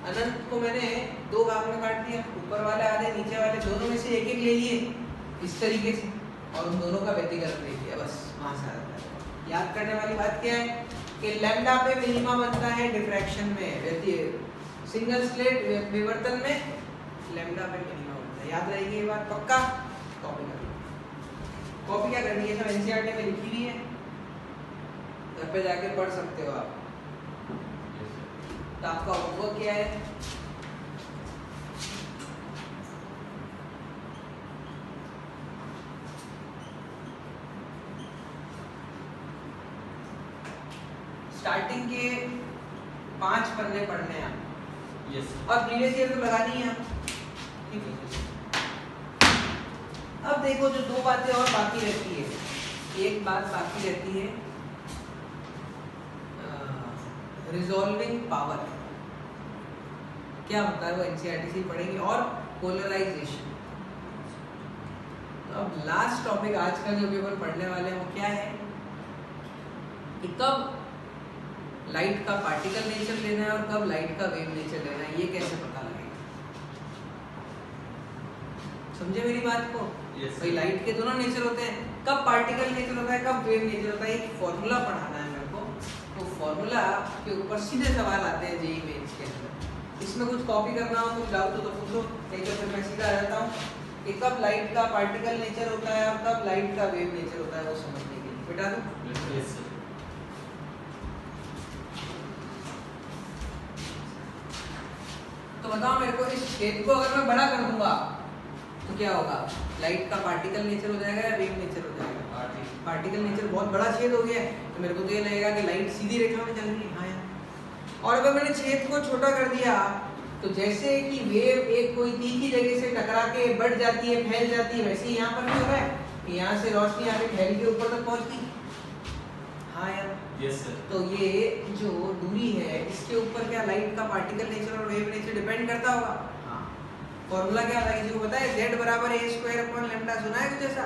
अनंत को मैंने 2 भाग में काट दिया, ऊपर वाले आधे, नीचे वाले, दोनों में से एक एक ले लिए इस तरीके से, और उन दोनों का व्यक्तिकरण ले लिया, बस वहाँ से आता है। याद करने वाली बात क्या है कि लैम्डा पे मिनिमा बनता है डिफ्रैक्शन में, सिंगल स्लिट विवर्तन में लैम्डा पे मिनिमा बनता है। याद रहेगी ये बात, पक्का? कॉपी कर लो। कॉपी क्या करनी है, सब एनसीईआरटी में लिखी हुई है, घर पे जाके पढ़ सकते हो आप। तो आपका होमवर्क क्या है, स्टार्टिंग के 5 पन्ने पढ़ने हैं आप। यस और प्रीवियस ईयर तो लगानी है आप, ठीक है। अब देखो जो 2 बातें और बाकी रहती है, एक बात बाकी रहती है रिजॉल्विंग पावर, क्या होता है वो एनसीईआरटी से पढ़ेंगे, और पोलराइजेशन। तो अब लास्ट टॉपिक आज का जो पेपर पढ़ने वाले हैं वो क्या है कि कब लाइट का पार्टिकल नेचर लेना है और कब लाइट का वेव नेचर लेना है, ये कैसे पता लगेगा। समझे मेरी बात को? यस भाई लाइट के दोनों नेचर होते हैं, कब पार्टिकल नेचर होता है, कब वेव नेचर होता है, एक फॉर्मूला पढ़ाना है मेरे को। तो फॉर्मूला के ऊपर सीधे सवाल आते हैं जेईई मेंस के अंदर। इसमें कुछ कॉपी करना हो, कुछ डाउट हो तो पूछो, नहीं तो फिर मैं सीधा रहता हूँ कि कब लाइट का पार्टिकल नेचर होता है और कब लाइट का वेव नेचर होता है, वो समझने के लिए बेटा दो। Yes sir. तो बताओ मेरे को, इस छेद को अगर मैं बड़ा कर दूंगा तो क्या होगा, लाइट का पार्टिकल नेचर हो जाएगा या वेव नेचर हो जाएगा? Particle nature. बहुत बड़ा छेद हो गया तो मेरे को तो ये लगेगा कि लाइट सीधी रेखा में चल रही है। हाँ यार। और अगर मैंने छेद को छोटा कर दिया तो जैसे कि वेव एक कोई तीखी जगह से टकरा के बढ़ जाती है, फैल जाती है, वैसे ही यहाँ पर भी हो रहा है कि यहाँ से रोशनी आके फैल के ऊपर तक पहुँचती। हाँ यार। Yes sir. तो ये जो दूरी है इसके ऊपर क्या लाइट का पार्टिकल नेचर और वेव नेचर डिपेंड करता होगा? हाँ। फॉर्मूला क्या होता है, किसी को पता है? z बराबर a स्क्वायर अपॉन लैम्डा, सुना है कुछ ऐसा?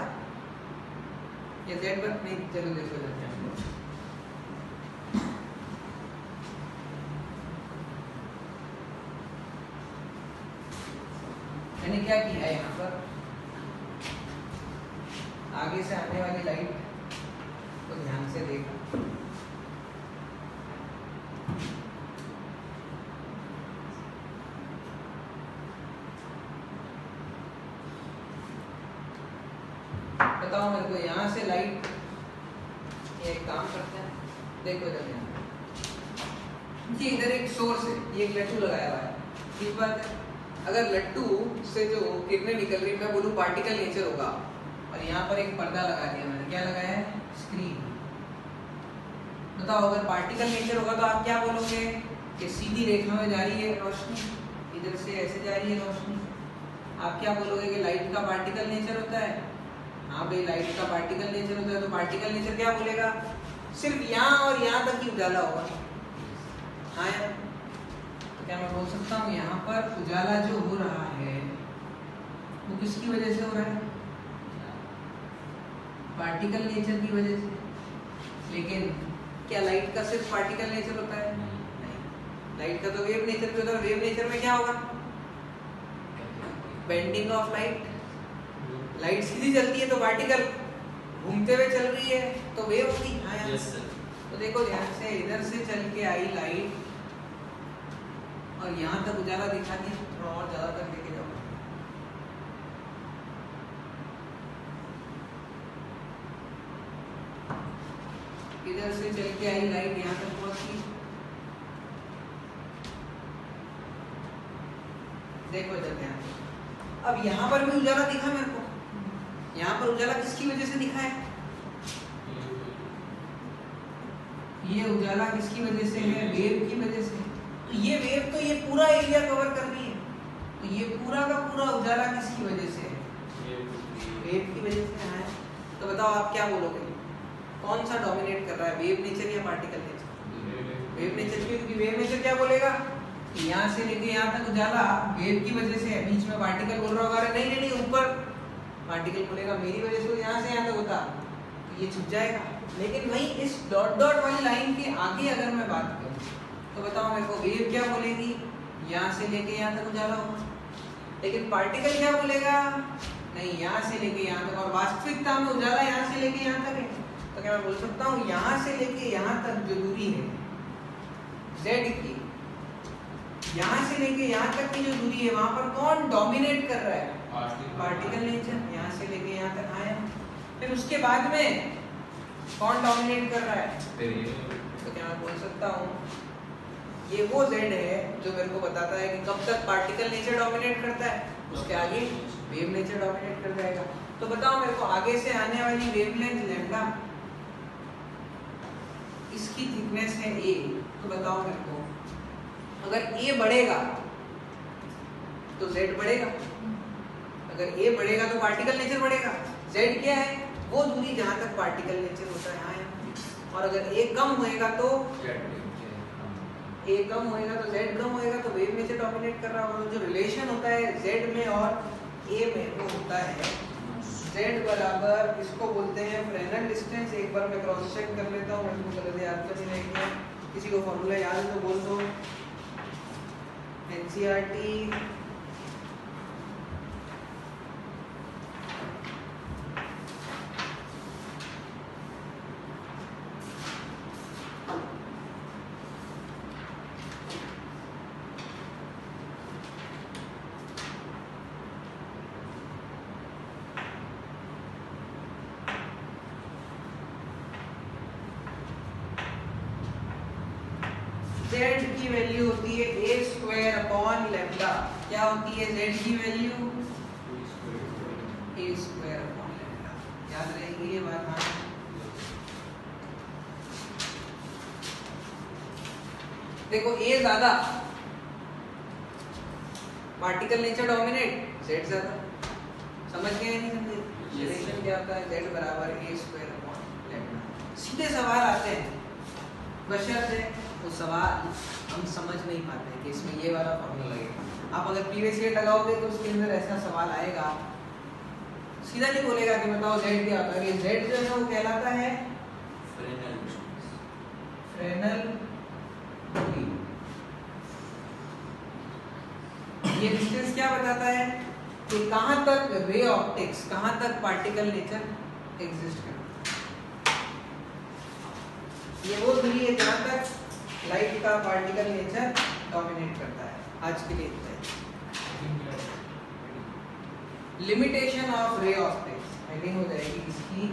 ये z पर नहीं, चलो देखो जाते हैं। मैंने क्या किया है यहाँ पर, आगे से आने वाली लाइट को ध्यान से देखो। बताओ मेरे को, यहाँ से लाइट, ये एक काम करते हैं, देखो इधर यहाँ, ये इधर एक सोर्स है, ये एक लट्टू लगाया हुआ है, ठीक बात है। अगर लट्टू से जो किरणें निकल रही, मैं बोलूँ पार्टिकल नेचर होगा, और यहाँ पर एक पर्दा लगा दिया मैंने, क्या लगाया है? स्क्रीन। बताओ अगर पार्टिकल नेचर होगा तो आप क्या बोलोगे कि सीधी रेखा में जा रही है रोशनी, इधर से ऐसे जा रही है रोशनी। आप क्या बोलोगे कि लाइट का पार्टिकल नेचर होता है? हाँ भाई, लाइट का पार्टिकल नेचर होता है, तो पार्टिकल नेचर क्या बोलेगा? सिर्फ यहाँ और यहाँ तक ही उजाला होगा। हाँ यार। तो क्या मैं बोल सकता हूँ यहाँ पर उजाला जो हो रहा है वो किसकी वजह से हो रहा है? पार्टिकल नेचर की वजह से। लेकिन क्या लाइट का सिर्फ पार्टिकल नेचर होता है? नहीं, लाइट का तो वेव नेचर भी होता है। वेव नेचर में क्या होगा? Bending of light. लाइट सीधी चलती है तो पार्टिकल घूमते हुए चल रही है तो वेव होगी। हाँ यार। Yes sir. तो देखो ध्यान से, इधर से चल के आई लाइट और यहाँ तक उजाला दिखा दिया, थोड़ा और ज्यादा कर लेके जाओ। इधर से चल के आई लाइट यहाँ तक पहुंची, देखो इधर ध्यान। अब यहाँ पर भी उजाला दिखा मेरे को, यहाँ पर उजाला किसकी वजह से दिखा है? ये उजाला किसकी वजह से है? वेव की वजह से। तो ये वेव तो ये पूरा एरिया कवर कर रही है, तो ये पूरा का पूरा उजाला किसकी वजह से है? वेव की वजह से है। तो बताओ आप क्या बोलोगे, कौन सा डोमिनेट कर रहा है, वेव नेचर या पार्टिकल नेचर? वेव नेचर, क्योंकि वेव नेचर क्या बोलेगा, यहाँ से लेके यहाँ तक उजाला वेव की वजह से है। बीच में पार्टिकल बोल रहा होगा, नहीं नहीं नहीं, ऊपर पार्टिकल बोलेगा मेरी वजह से यहाँ से यहाँ तक होता, तो ये छुप जाएगा। लेकिन वही इस डॉट डॉट वाली लाइन के आगे अगर मैं बात करूँ तो बताओ मेरे को, वेव क्या बोलेगी, यहाँ से लेके यहाँ तक उजाला होगा। लेकिन पार्टिकल क्या बोलेगा, नहीं यहाँ से लेके यहाँ तक, और वास्तविकता में उजाला यहाँ से लेके यहाँ तक है। तो क्या मैं बोल सकता हूँ यहाँ से लेके यहाँ तक जो दूरी है z की, यहाँ से लेके यहाँ तक की जो दूरी है, वहां पर कौन डोमिनेट कर रहा है? Particle nature. यहाँ से लेके यहाँ तक आया, फिर उसके बाद में कौन डोमिनेट कर रहा है? तो क्या मैं बोल सकता हूँ ये वो z है जो मेरे को बताता है कि कब तक पार्टिकल नेचर डोमिनेट करता है, उसके आगे वेव नेचर डोमिनेट कर जाएगा। तो बताओ मेरे को, आगे से आने वाली वेवलेंथ लैम्डा, इसकी थिकनेस है a, तो बताओ मेरे को अगर a बढ़ेगा तो z बढ़ेगा, अगर a बढ़ेगा तो पार्टिकल नेचर बढ़ेगा। z क्या है? वो दूरी जहां तक पार्टिकल नेचर होता है, और अगर a कम होएगा तो a कम होएगा तो z कम होएगा, तो वेव नेचर डोमिनेट कर रहा होगा। जो रिलेशन होता है z में और a में वो होता है z बराबर, इसको बोलते हैं फ्रेनेल डिस्टेंस। एक बार मैं क्रॉस चेक कर लेता हूँ, मेरे को गलत याद तो नहीं रह गया, किसी को फॉर्मूला याद है तो बोल दो। एनसीईआरटी z की वैल्यू होती है a स्क्वायर अपॉन लैम्डा। क्या होती है z की value? a square upon lambda. याद रहेगी ये बात? हाँ, देखो a ज्यादा, पार्टिकल नेचर डोमिनेट, z ज्यादा। समझ गए नहीं समझे? रिलेशन क्या होता है? z बराबर a स्क्वायर अपॉन लैम्डा। सीधे सवाल आते हैं, बशर्ते वो सवाल हम समझ नहीं पाते कि इसमें ये वाला फॉर्मूला लगेगा। आप अगर प्रीवियस ईयर लगाओगे तो उसके अंदर ऐसा सवाल आएगा, सीधा नहीं बोलेगा कि बताओ z क्या होता है। z जो है वो कहलाता है फ्रेनेल दूरी। ये डिस्टेंस क्या बताता है कि कहां तक रे ऑप्टिक्स, कहां तक पार्टिकल नेचर एग्जिस्ट करता है। ये वो दूरी है जहां तक लाइट का पार्टिकल नेचर डोमिनेट करता है। आज के लिए इतना ही। Limitation of ray optics heading हो जाएगी इसकी।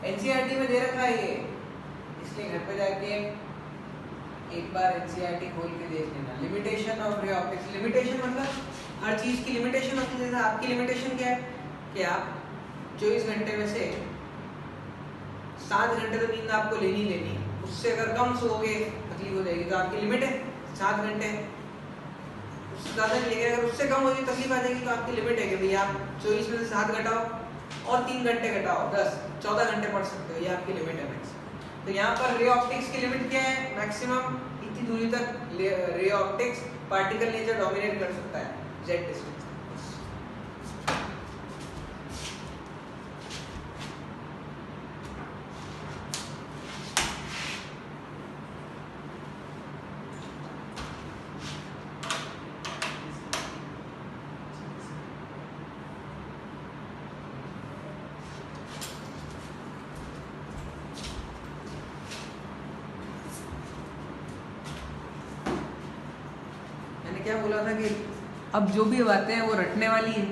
एनसीईआरटी में दे रखा है ये, इसलिए घर पे जाके एक बार एनसीईआरटी खोल के देख लेना। Limitation of ray optics, limitation मतलब हर चीज की लिमिटेशन होती है। जैसे आपकी लिमिटेशन क्या है कि आप 24 घंटे में से 7 घंटे तो नींद आपको लेनी है, उससे अगर कम सोओगे तकलीफ हो जाएगी। तो आपकी लिमिट है 7 घंटे, उससे ज़्यादा नहीं लेंगे। अगर उससे कम होगी तकलीफ आ जाएगी, तो आपकी लिमिट है कि भैया आप 24 में से 7 घटाओ और 3 घंटे घटाओ, 10 14 घंटे पढ़ सकते हो, ये आपकी लिमिट है मैक्सिमम। तो यहाँ पर रे ऑप्टिक्स की लिमिट क्या है? मैक्सिमम इतनी दूरी तक ray optics particle nature dominate कर सकता है, z डिस्टेंस। क्या बोला था कि अब जो भी बातें हैं वो रटने वाली है।